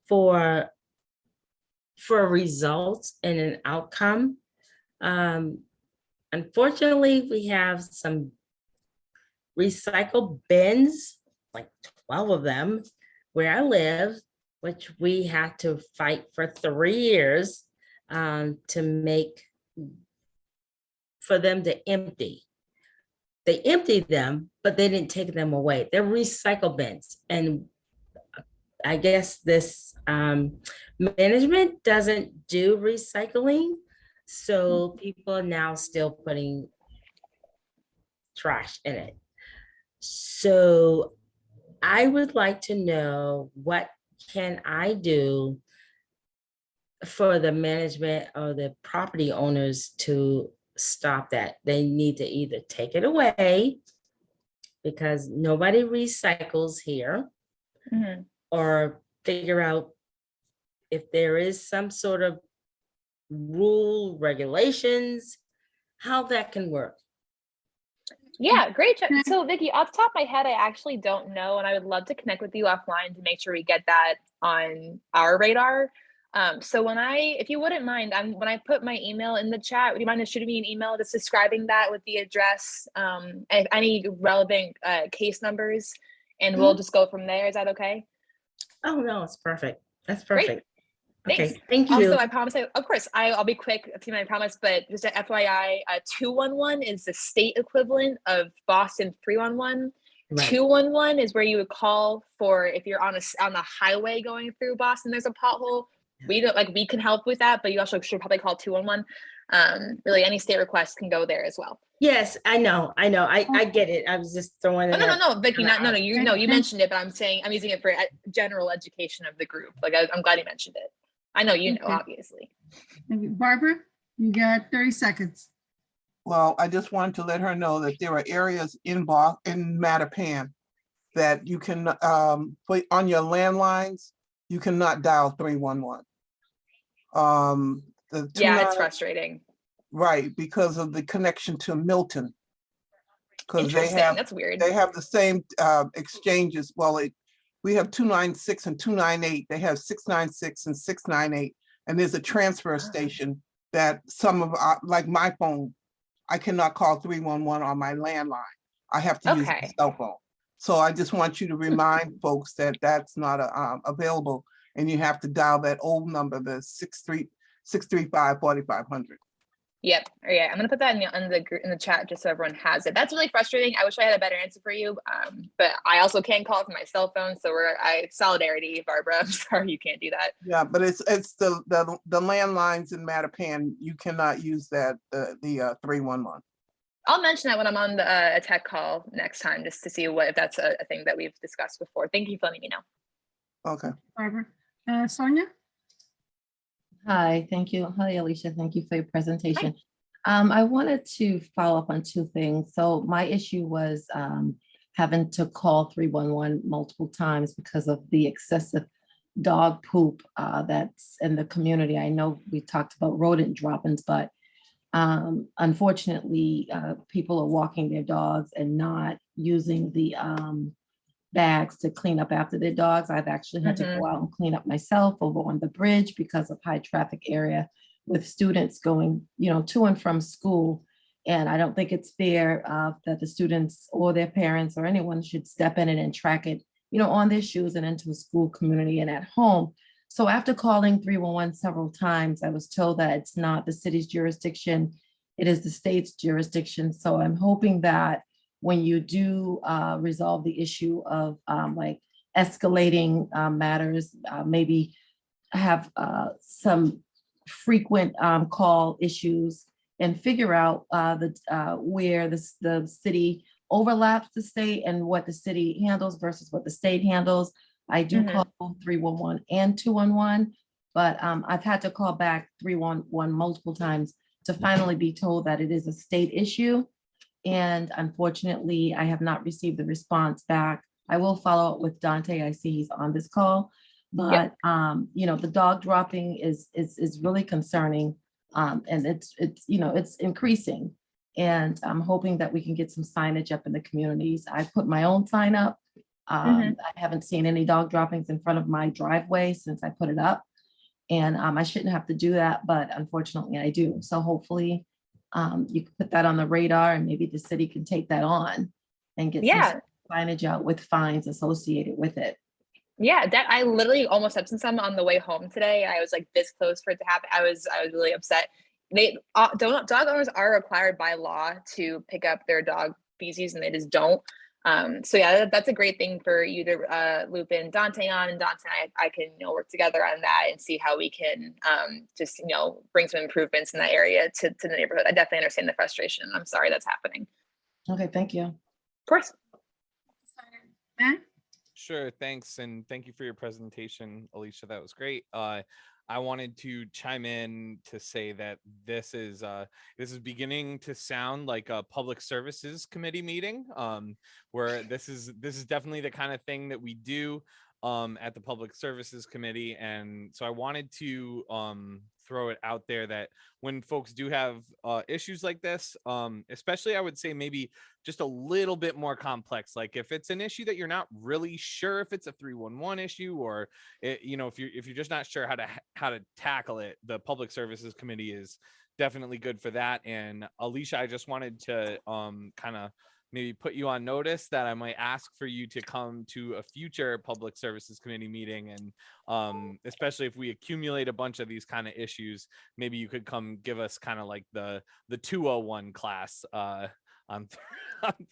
for results and an outcome. Unfortunately, we have some recycle bins, like 12 of them, where I live, which we had to fight for 3 years to make for them to empty. They emptied them, but they didn't take them away. They're recycle bins. And I guess this management doesn't do recycling. So people are now still putting trash in it. So I would like to know, what can I do for the management or the property owners to stop that? They need to either take it away because nobody recycles here, or figure out if there is some sort of rule, regulations, how that can work. Yeah, great. So Vicky, off the top of my head, I actually don't know, and I would love to connect with you offline to make sure we get that on our radar. So if you wouldn't mind, when I put my email in the chat, would you mind shooting me an email just describing that with the address, and any relevant case numbers, and we'll just go from there. Is that okay? Oh no, it's perfect. That's perfect. Great. Okay, Thanks. thank you. Also, I promise, of course, I'll be quick, I promise, but just a FYI, 211 is the state equivalent of Boston 311. Right. 211 is where you would call for if you're on the highway going through Boston, there's a pothole. We can help with that, but you also should probably call 211. Really, any state requests can go there as well. Yes, I know. I get it. I was just throwing it. No, Vicky, you mentioned it, but I'm saying I'm using it for general education of the group. Like I'm glad you mentioned it. I know you know, obviously. Thank you. Barbara, you got 30 seconds. Well, I just wanted to let her know that there are areas in Mattapan that you can put on your landlines. You cannot dial 311. Yeah, it's frustrating. Right, because of the connection to Milton. Because that's weird. They have the same exchanges. Well, we have 296 and 298. They have 696 and 698. And there's a transfer station that some of like my phone, I cannot call 311 on my landline. I have to use my cell phone. So I just want you to remind folks that that's not available, and you have to dial that old number, the 635-4500. Yep. Yeah, I'm gonna put that in the chat just so everyone has it. That's really frustrating. I wish I had a better answer for you, but I also can't call from my cell phone. So solidarity, Barbara. I'm sorry you can't do that. Yeah, but it's the landlines in Mattapan. You cannot use that the 311. I'll mention that when I'm on a tech call next time, just to see if that's a thing that we've discussed before. Thank you for letting me know. Okay. Barbara. Sonia? Hi, thank you. Hi, Alicia. Thank you for your presentation. I wanted to follow up on 2 things. So my issue was having to call 311 multiple times because of the excessive dog poop that's in the community. I know we talked about rodent droppings, but unfortunately, people are walking their dogs and not using the bags to clean up after their dogs. I've actually had to go out and clean up myself over on the bridge because of high traffic area with students going, to and from school. And I don't think it's fair that the students or their parents or anyone should step in it and track it, on their shoes and into a school community and at home. So after calling 311 several times, I was told that it's not the city's jurisdiction, it is the state's jurisdiction. So I'm hoping that when you do resolve the issue of escalating matters, maybe have some frequent call issues and figure out where the city overlaps the state and what the city handles versus what the state handles. I do call 311 and 211, but I've had to call back 311 multiple times to finally be told that it is a state issue. And unfortunately, I have not received the response back. I will follow up with Dante. I see he's on this call, but the dog dropping is really concerning, and it's increasing. And I'm hoping that we can get some signage up in the communities. I put my own sign up. I haven't seen any dog droppings in front of my driveway since I put it up. And I shouldn't have to do that, but unfortunately I do. So hopefully you can put that on the radar, and maybe the city can take that on and get some signage out with fines associated with it. Yeah, that I literally almost said some on the way home today. I was like this close for it to happen. I was really upset. Dog owners are required by law to pick up their dog feces, and they just don't. So yeah, that's a great thing for you to loop in Dante on, and Dante and I can work together on that and see how we can just bring some improvements in that area to the neighborhood. I definitely understand the frustration. I'm sorry that's happening. Okay, thank you. Of course. Matt? Sure, thanks, and thank you for your presentation, Alicia. That was great. I wanted to chime in to say that this is beginning to sound like a public services committee meeting, where this is definitely the kind of thing that we do at the Public Services Committee. And so I wanted to throw it out there that when folks do have issues like this, especially I would say maybe just a little bit more complex, like if it's an issue that you're not really sure if it's a 311 issue, or if you're just not sure how to tackle it, the Public Services Committee is definitely good for that. And Alicia, I just wanted to kind of maybe put you on notice that I might ask for you to come to a future Public Services Committee meeting. And especially if we accumulate a bunch of these kind of issues, maybe you could come give us kind of like the 201 class on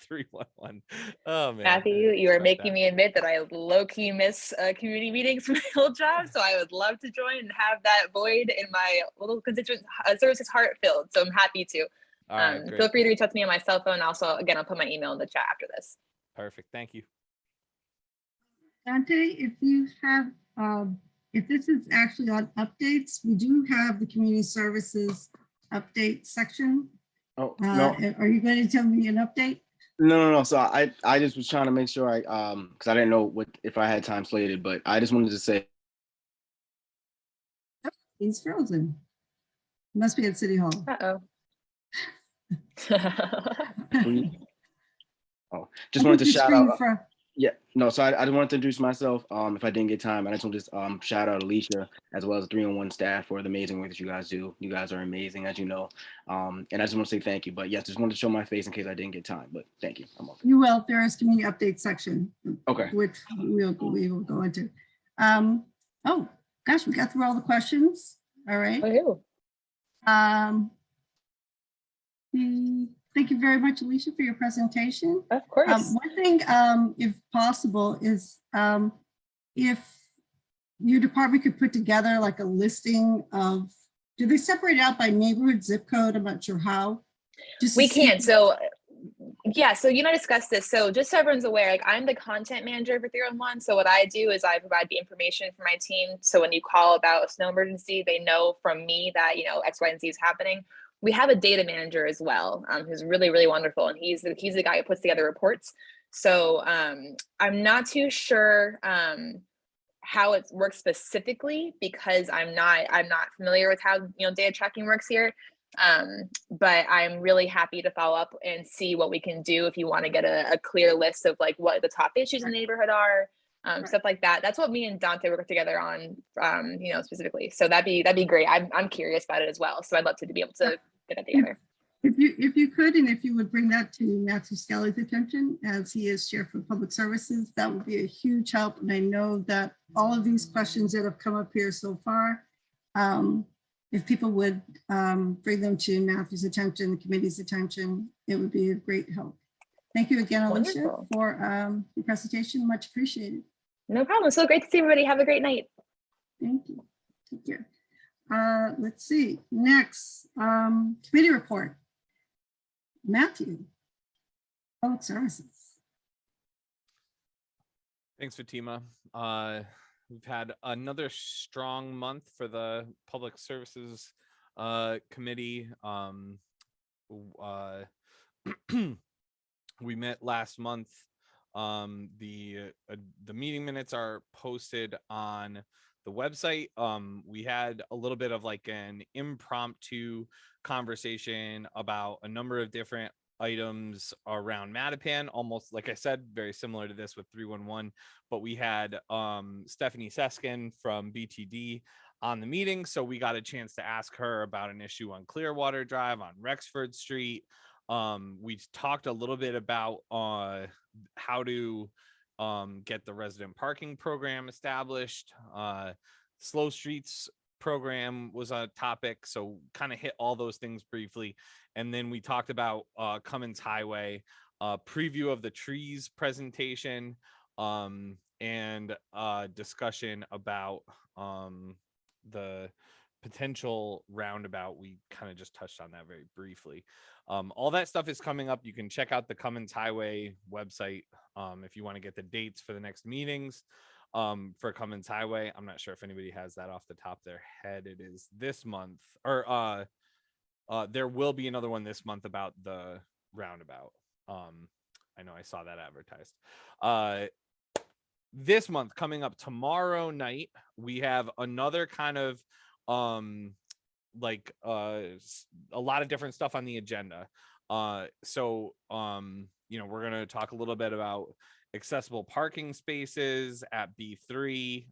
311. Oh man, Matthew, you are making me admit that I low-key miss community meetings from my old job. So I would love to join and have that void in my little constituent services heart filled. So I'm happy to. Feel free to reach out to me on my cell phone. Also, again, I'll put my email in the chat after this. Perfect. Thank you. Dante, if you have, if this is actually on updates, we do have the community services update section. Oh, no. Are you going to tell me an update? No. So I just was trying to make sure because I didn't know if I had time slated, but I just wanted to say. Oh, he's frozen. Must be at City Hall. Uh-oh. Just wanted to shout out. So I just wanted to introduce myself. If I didn't get time, I just want to shout out Alicia as well as the 301 staff for the amazing work that you guys do. You guys are amazing, as you know. And I just want to say thank you. But yes, just wanted to show my face in case I didn't get time. But thank you. I'm okay. You will. There is community update section. Okay. Which we will go into. Oh gosh, we got through all the questions. All right. Thank you very much, Alicia, for your presentation. Of course. One thing, if possible, is if your department could put together like a listing of, do they separate out by neighborhood, zip code? I'm not sure how. We can. So yeah, so you and I discussed this. So just so everyone's aware, like I'm the content manager for 311. So what I do is I provide the information for my team. So when you call about a snow emergency, they know from me that, X, Y, and Z is happening. We have a data manager as well, who's really, really wonderful. And he's the guy who puts together reports. So I'm not too sure how it works specifically because I'm not familiar with how data tracking works here. But I'm really happy to follow up and see what we can do if you want to get a clear list of like what the top issues in the neighborhood are, stuff like that. That's what me and Dante work together on, specifically. So that'd be great. I'm curious about it as well. So I'd love to be able to get that together. If you could, and if you would bring that to Matthew Skelly's attention, as he is Chair for Public Services, that would be a huge help. And I know that all of these questions that have come up here so far, if people would bring them to Matthew's attention, the committee's attention, it would be a great help. Thank you again, Alicia, for your presentation. Much appreciated. No problem. So great to see everybody. Have a great night. Thank you. Take care. Let's see, next, committee report. Matthew, Public Services. Thanks, Fatima. We've had another strong month for the Public Services Committee. We met last month. The meeting minutes are posted on the website. We had a little bit of like an impromptu conversation about a number of different items around Mattapan, almost like I said, very similar to this with 311, but we had Stephanie Seskin from BTD on the meeting, so we got a chance to ask her about an issue on Clearwater Drive on Rexford Street. We talked a little bit about how to get the resident parking program established. Slow Streets program was a topic, so kind of hit all those things briefly. And then we talked about Cummins Highway, preview of the trees presentation, and discussion about the potential roundabout. We kind of just touched on that very briefly. All that stuff is coming up. You can check out the Cummins Highway website if you want to get the dates for the next meetings for Cummins Highway. I'm not sure if anybody has that off the top of their head. It is this month, or there will be another one this month about the roundabout. I know I saw that advertised. This month, coming up tomorrow night, we have another kind of like a lot of different stuff on the agenda. So you know, we're going to talk a little bit about accessible parking spaces at B3,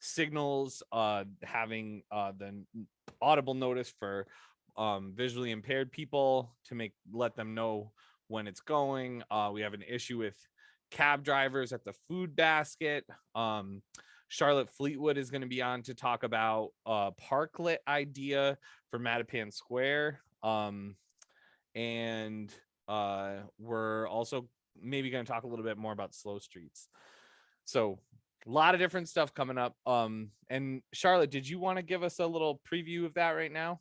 signals, having the audible notice for visually impaired people to let them know when it's going. We have an issue with cab drivers at the food basket. Charlotte Fleetwood is going to be on to talk about a parklet idea for Mattapan Square. And we're also maybe going to talk a little bit more about slow streets. So a lot of different stuff coming up. And Charlotte, did you want to give us a little preview of that right now?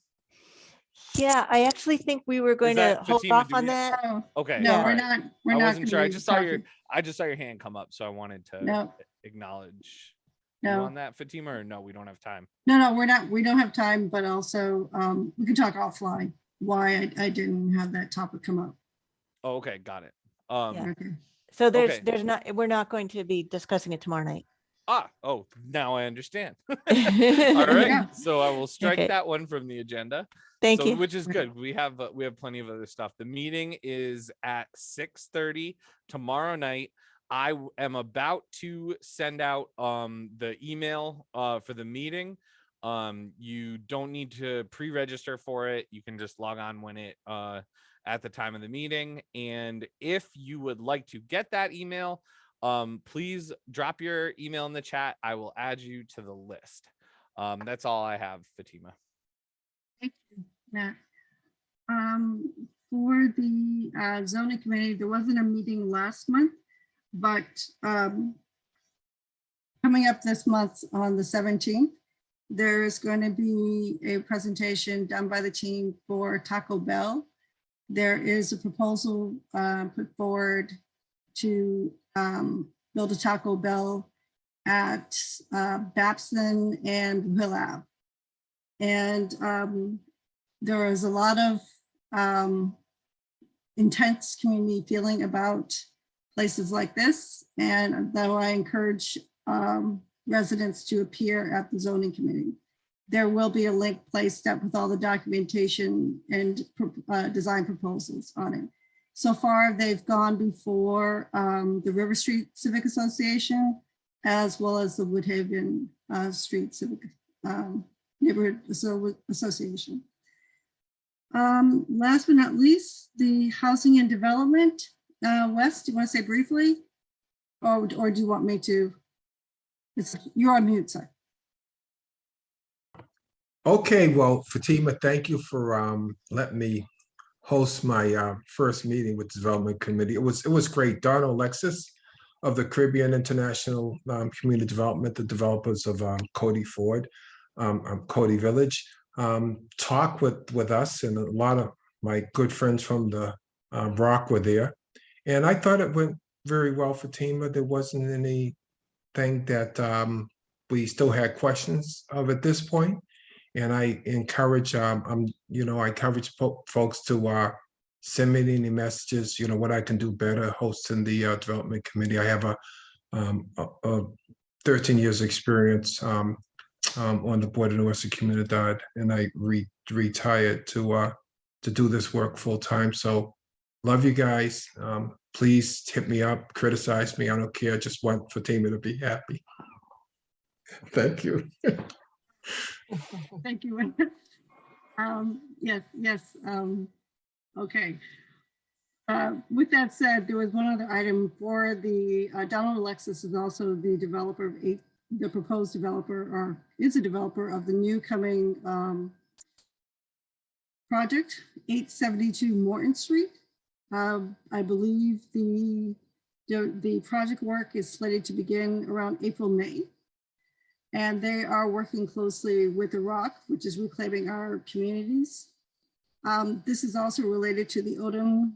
Yeah, I actually think we were going to hold Fatima, off on that. Okay. No, all we're right. not. We're I not wasn't sure. gonna I be just saw talking. your hand come up, so I wanted to No. acknowledge No. you on that, Fatima, or no, we don't have time. No, we're not. We don't have time, but also we can talk offline why I didn't have that topic come up. Oh, okay, got it. Yeah. Okay. So Okay. we're not going to be discussing it tomorrow night. Oh, now I understand. All All right, Yeah. so I will strike Okay. that one from the agenda. Thank So, you. which is good. We have plenty of other stuff. The meeting is at 6:30 tomorrow night. I am about to send out the email for the meeting. You don't need to pre-register for it. You can just log on when it at the time of the meeting. And if you would like to get that email, please drop your email in the chat. I will add you to the list. That's all I have, Fatima. Thank you, Matt. For the zoning committee, there wasn't a meeting last month, but coming up this month on the 17th, there's going to be a presentation done by the team for Taco Bell. There is a proposal put forward to build a Taco Bell at Babson and Blue Hill Ave. And there is a lot of intense community feeling about places like this. And though I encourage residents to appear at the zoning committee, there will be a link placed up with all the documentation and design proposals on it. So far, they've gone before the River Street Civic Association, as well as the Woodhaven Street Civic Neighborhood Association. Last but not least, the Housing and Development. Wes, do you want to say briefly? Or do you want me to? You're on mute, sir. Okay, well, Fatima, thank you for letting me host my first meeting with the Development Committee. It was great. Darno Alexis of the Caribbean International Community Development, the developers of Cody Ford, Cody Village, talk with us, and a lot of my good friends from the Rock were there. And I thought it went very well, Fatima. There wasn't anything that we still had questions of at this point. And I encourage, I encourage folks to send me any messages, what I can do better hosting the development committee. I have a 13 years experience on the board of Norfolk Comunidad, and I retired to do this work full time. So love you guys. Please hit me up, criticize me. I don't care. I just want Fatima to be happy. Thank you. Thank you. Yes. Okay. With that said, there was one other item for the Donald Alexis is also the developer of the proposed developer, or is a developer of the new coming project, 872 Morton Street. I believe the project work is slated to begin around April, May. And they are working closely with the Rock, which is reclaiming our communities. This is also related to the Odom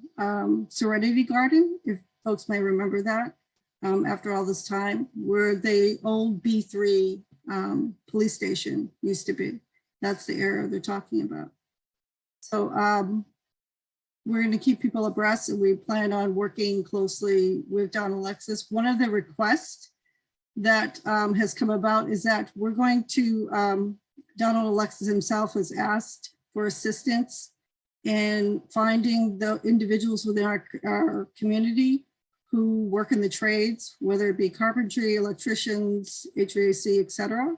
Serenity Garden, if folks may remember that, after all this time, where the old B3 police station used to be. That's the area they're talking about. So we're going to keep people abreast, and we plan on working closely with Don Alexis. One of the requests that has come about is that we're going to, Donald Alexis himself has asked for assistance in finding the individuals within our community who work in the trades, whether it be carpentry, electricians, HVAC, etc.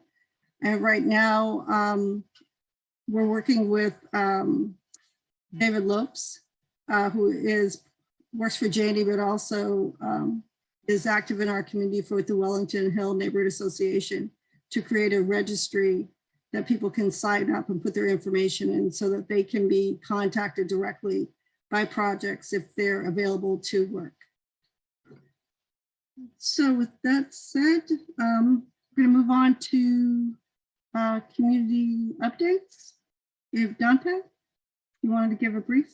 And right now, we're working with David Lopes, who works for Janie, but also is active in our community for the Wellington Hill Neighborhood Association, to create a registry that people can sign up and put their information in so that they can be contacted directly by projects if they're available to work. So with that said, we're going to move on to community updates. If Dante, you wanted to give a brief?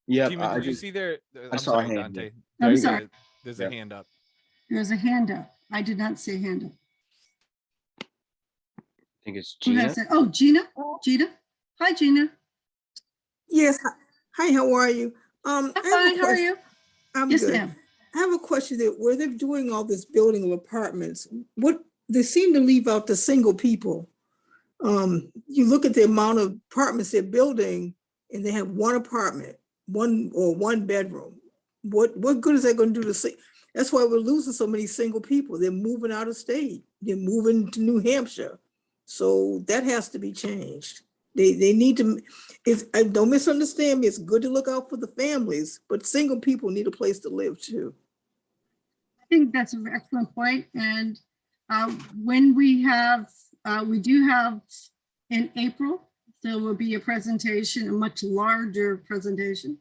Yeah, Did you see there? I saw a hand. Dante. I'm sorry. There's a hand up. There's a hand up. I did not see a hand up. I think it's Who Gina. has it? Oh, Gina. Gina. Hi, Gina. Yes. Hi, how are you? I'm fine. How are you? I'm Yes, good. ma'am. I have a question that where they're doing all this building of apartments, what they seem to leave out the single people. You look at the amount of apartments they're building and they have one apartment, one bedroom. What good is that going to do to see? That's why we're losing so many single people. They're moving out of state. They're moving to New Hampshire. So that has to be changed. They need to, don't misunderstand me, it's good to look out for the families, but single people need a place to live too. I think that's an excellent point. And when we do have in April, there will be a presentation, a much larger presentation.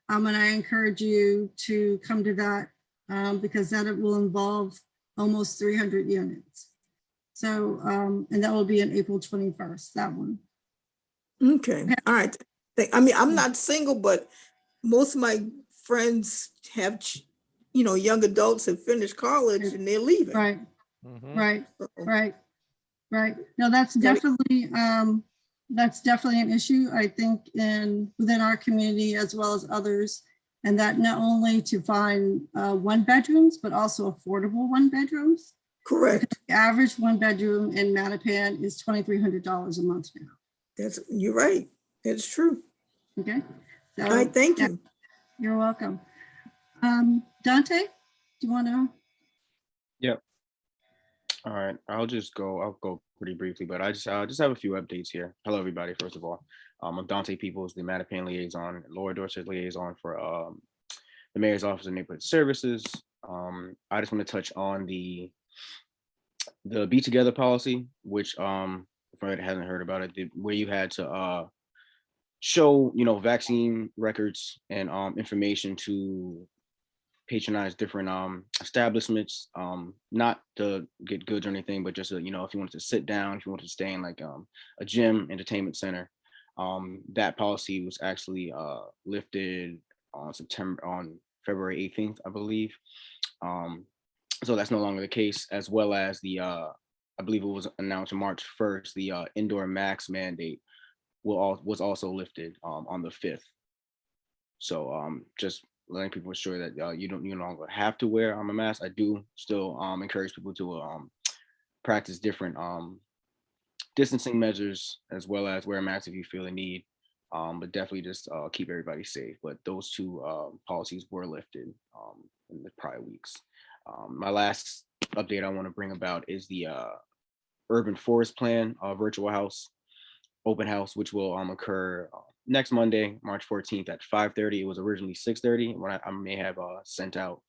And I encourage you to come to that because that it will involve almost 300 units. So, and that will be on April 21st, that one. Okay, all right. I mean, I'm not single, but most of my friends have, young adults have finished college and they're leaving. Right, right. No, that's definitely an issue, I think, within our community as well as others, and that not only to find one bedrooms, but also affordable one bedrooms. Correct. The average one bedroom in Mattapan is $2,300 a month now. You're right. That's true. Okay. So, all right, thank you. You're welcome. Dante, do you want to? Yep. All right, I'll go pretty briefly, but I just have a few updates here. Hello, everybody. First of all, I'm Dante Peoples, the Mattapan liaison, Laura Dorset liaison for the Mayor's Office of Neighborhood Services. I just want to touch on the Be Together policy, which if anyone hasn't heard about it, where you had to show vaccine records and information to patronize different establishments, not to get goods or anything, but just if you wanted to sit down, if you wanted to stay in like a gym, entertainment center. That policy was actually lifted on February 18th, I believe. So that's no longer the case, as well as the I believe it was announced March 1st, the indoor mask mandate was also lifted on the 5th. So just letting people assure that you no longer have to wear a mask. I do still encourage people to practice different distancing measures, as well as wear a mask if you feel the need. But definitely just keep everybody safe. But those two policies were lifted in the prior weeks. My last update I want to bring about is the Urban Forest Plan virtual open house, which will occur next Monday, March 14th at 5:30. It was originally 6:30. When I may have sent out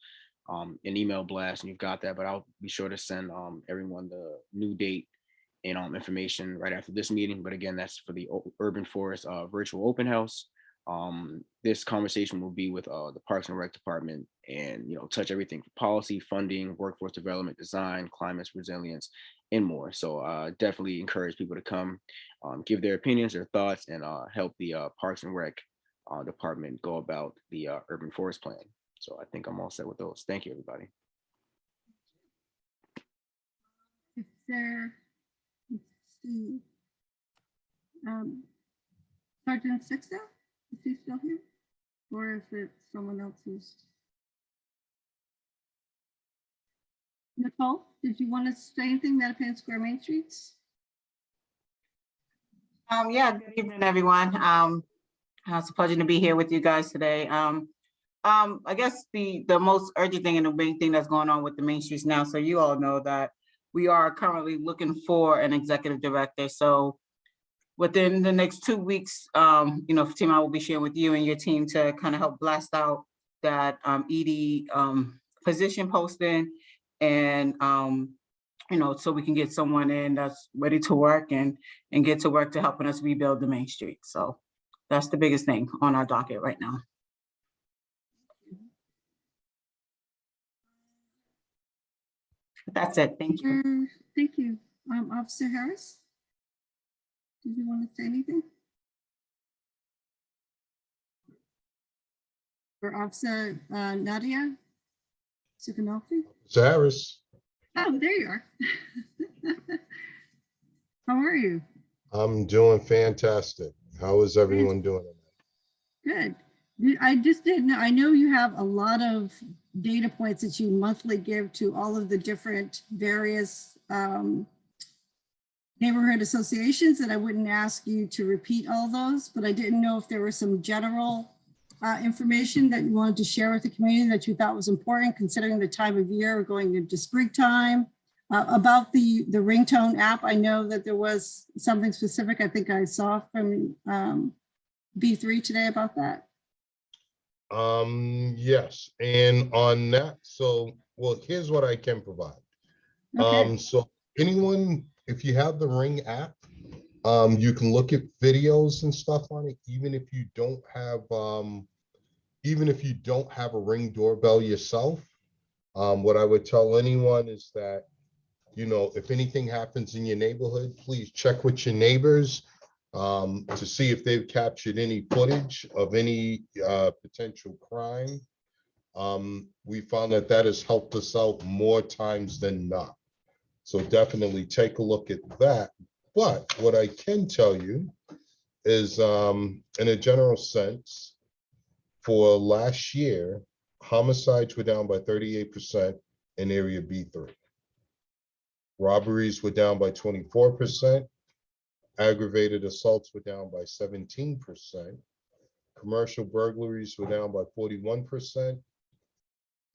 an email blast, and you've got that, but I'll be sure to send everyone the new date and information right after this meeting. But again, that's for the Urban Forest virtual open house. This conversation will be with the Parks and Rec Department, and touch everything from policy, funding, workforce development, design, climate resilience, and more. So definitely encourage people to come, give their opinions, their thoughts, and help the Parks and Rec Department go about the Urban Forest Plan. So I think I'm all set with those. Thank you, everybody. Is there, let's see, Sergeant Sixto? Is he still here? Or is it someone else's? Nicole, did you want to say anything, Mattapan Square Main Streets? Yeah, good evening, everyone. It's a pleasure to be here with you guys today. I guess the most urgent thing and the main thing that's going on with the Main Streets now, so you all know that we are currently looking for an executive director. So within the next 2 weeks, team, I will be sharing with you and your team to kind of help blast out that ED position posting, and so we can get someone in that's ready to work and get to work to helping us rebuild the Main Street. So that's the biggest thing on our docket right now. That's it. Thank you. Thank you. Officer Harris, did you want to say anything? Or Officer Nadia Sukanolfi? Harris. Oh, there you are. How are you? I'm doing fantastic. How is everyone doing? Good. I just didn't know. I know you have a lot of data points that you monthly give to all of the different various neighborhood associations, and I wouldn't ask you to repeat all those, but I didn't know if there was some general information that you wanted to share with the community that you thought was important, considering the time of year going into springtime. About the ringtone app, I know that there was something specific I think I saw from B3 today about that. Yes, and on that, so well, here's what I can provide. Okay. So anyone, if you have the Ring app, you can look at videos and stuff on it, even if you don't have a Ring doorbell yourself. What I would tell anyone is that, if anything happens in your neighborhood, please check with your neighbors to see if they've captured any footage of any potential crime. We found that has helped us out more times than not. So definitely take a look at that. But what I can tell you is, in a general sense, for last year, homicides were down by 38% in area B3. Robberies were down by 24%. Aggravated assaults were down by 17%. Commercial burglaries were down by 41%.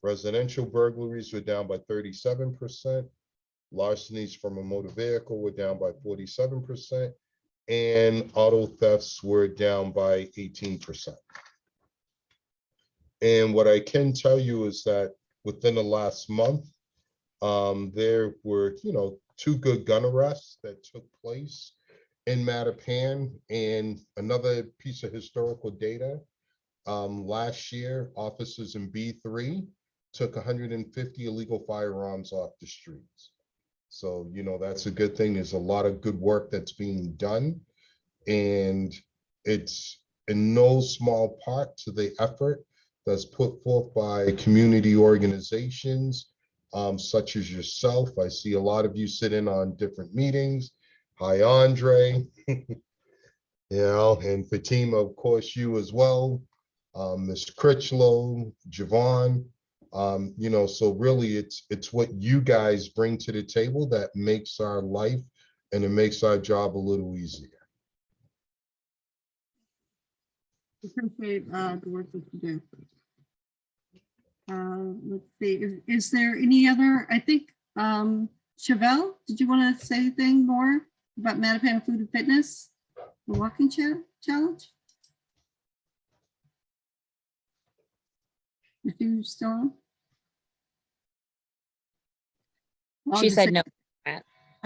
Residential burglaries were down by 37%. Larcenies from a motor vehicle were down by 47%. And auto thefts were down by 18%. And what I can tell you is that within the last month, there were, 2 good gun arrests that took place in Mattapan. And another piece of historical data, last year, officers in B3 took 150 illegal firearms off the streets. So, that's a good thing. There's a lot of good work that's being done. And it's in no small part to the effort that's put forth by community organizations, such as yourself. I see a lot of you sit in on different meetings. Hi, Andre. And Fatima, of course, you as well. Ms. Critchlow, Javon. So really it's what you guys bring to the table that makes our life and it makes our job a little easier. Appreciate the work that you do. Let's see, is there any other, I think, Chevelle, did you want to say anything more about Mattapan Food and Fitness, the walking challenge? If you still on? She said no.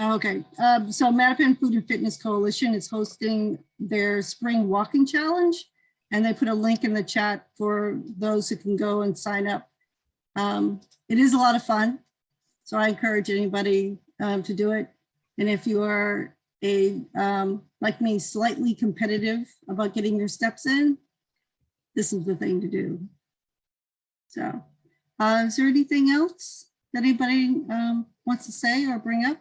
Okay, so Mattapan Food and Fitness Coalition is hosting their spring walking challenge, and they put a link in the chat for those who can go and sign up. It is a lot of fun, so I encourage anybody to do it. And if you are like me, slightly competitive about getting your steps in, this is the thing to do. So, is there anything else that anybody wants to say or bring up?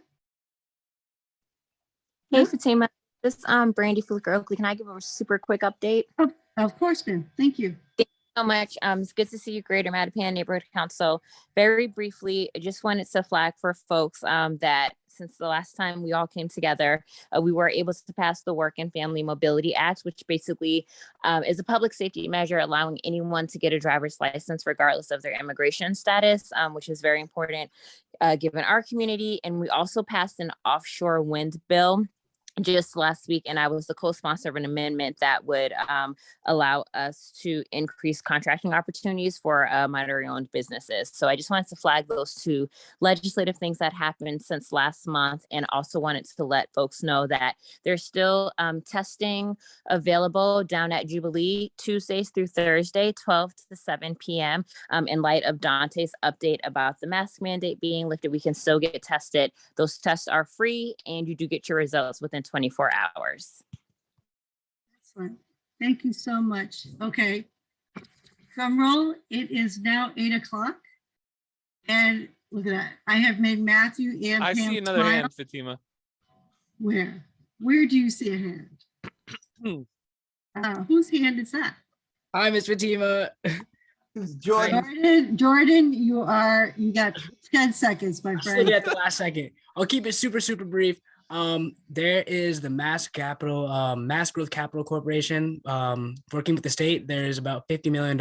Hey, Fatima, this is Brandy Flicker Oakley. Can I give a super quick update? Oh, of course, Ben. Thank you. Thank you so much. It's good to see you, Greater Mattapan Neighborhood Council. Very briefly, I just wanted to flag for folks that since the last time we all came together, we were able to pass the Work and Family Mobility Act, which basically is a public safety measure allowing anyone to get a driver's license regardless of their immigration status, which is very important given our community. And we also passed an offshore wind bill just last week, and I was the co-sponsor of an amendment that would allow us to increase contracting opportunities for minority-owned businesses. So I just wanted to flag those two legislative things that happened since last month, and also wanted to let folks know that there's still testing available down at Jubilee Tuesdays through Thursday, 12 to 7 p.m. In light of Dante's update about the mask mandate being lifted, we can still get tested. Those tests are free, and you do get your results within 24 hours. Excellent. Thank you so much. Okay. Drum roll. It is now 8 o'clock. And look at that. I have made Matthew and I Pam see another smile. hand, Fatima. Where? Where do you see a hand? Whose hand is that? Hi, Miss Fatima. Jordan, you got 10 seconds, my friend. Still at the last second. I'll keep it super brief. There is the Mass Growth Capital Corporation working with the state. There's about $50 million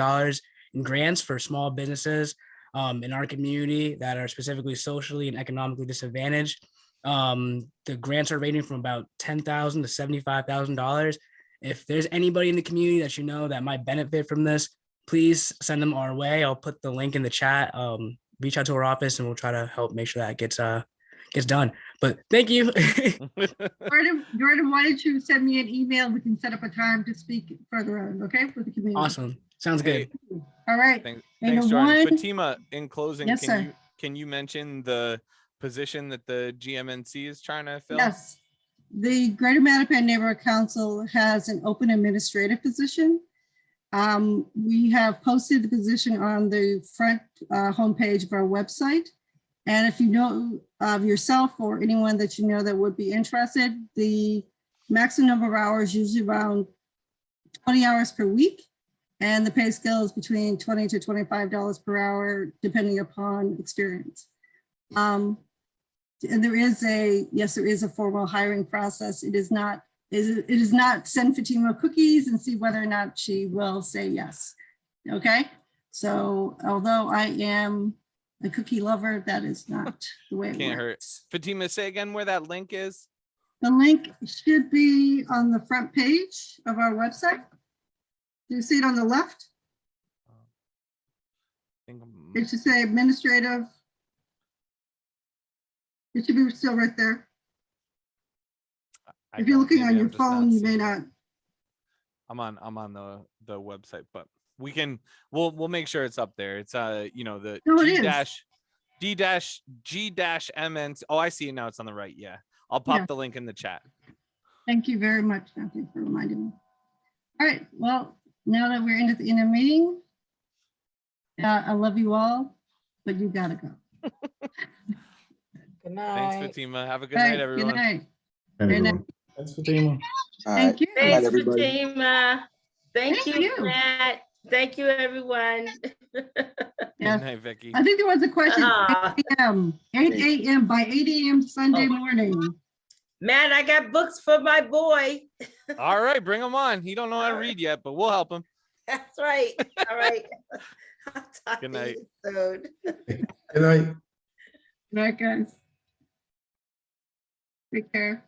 in grants for small businesses in our community that are specifically socially and economically disadvantaged. The grants are ranging from about $10,000 to $75,000. If there's anybody in the community that you know that might benefit from this, please send them our way. I'll put the link in the chat. Reach out to our office and we'll try to help make sure that gets done. But thank you. Jordan, why don't you send me an email? We can set up a time to speak further on, okay, for the community. Awesome. Sounds good. All right. Thanks, Jordan. Fatima, in closing, yes, can you mention the position that the GMNC is trying to fill? Yes. The Greater Mattapan Neighborhood Council has an open administrative position. We have posted the position on the front homepage of our website. And if you know of yourself or anyone that you know that would be interested, the maximum number of hours usually around 20 hours per week. And the pay scale is between $20 to $25 per hour, depending upon experience. And there is a formal hiring process. It is not send Fatima cookies and see whether or not she will say yes. Okay. So although I am a cookie lover, that is not the way it Can't works. hurt. Fatima, say again where that link is. The link should be on the front page of our website. Do you see it on the left? It should say administrative. It should be still right there. If you're looking on your phone, you may not. I'm on the website, but we'll make sure it's up there. It's you know, the No, it G is. dash D dash G dash MN. Oh, I see it now. It's on the right. Yeah. I'll pop Yeah. the link in the chat. Thank you very much, Matthew, for reminding me. All right, well, now that we're in the meeting, I love you all, but you gotta go. Good Thanks, night. Fatima. Have a good All night, right, everyone. Good night. Hey, Good night. everyone. Thanks, Fatima. Thank you. Thanks, Fatima. Thank Thank you, you. Matt. Thank you, everyone. Yeah. Good night, Vicky. I think there was a question, Ah. 8 a.m. 8 a.m. by 8 a.m. Sunday morning. Matt, I got books for my boy. All right, bring him on. He don't know how to read yet, but we'll help him. That's right. All right. I'll talk Good to night. you soon. Good night. Good night, guys. Take care.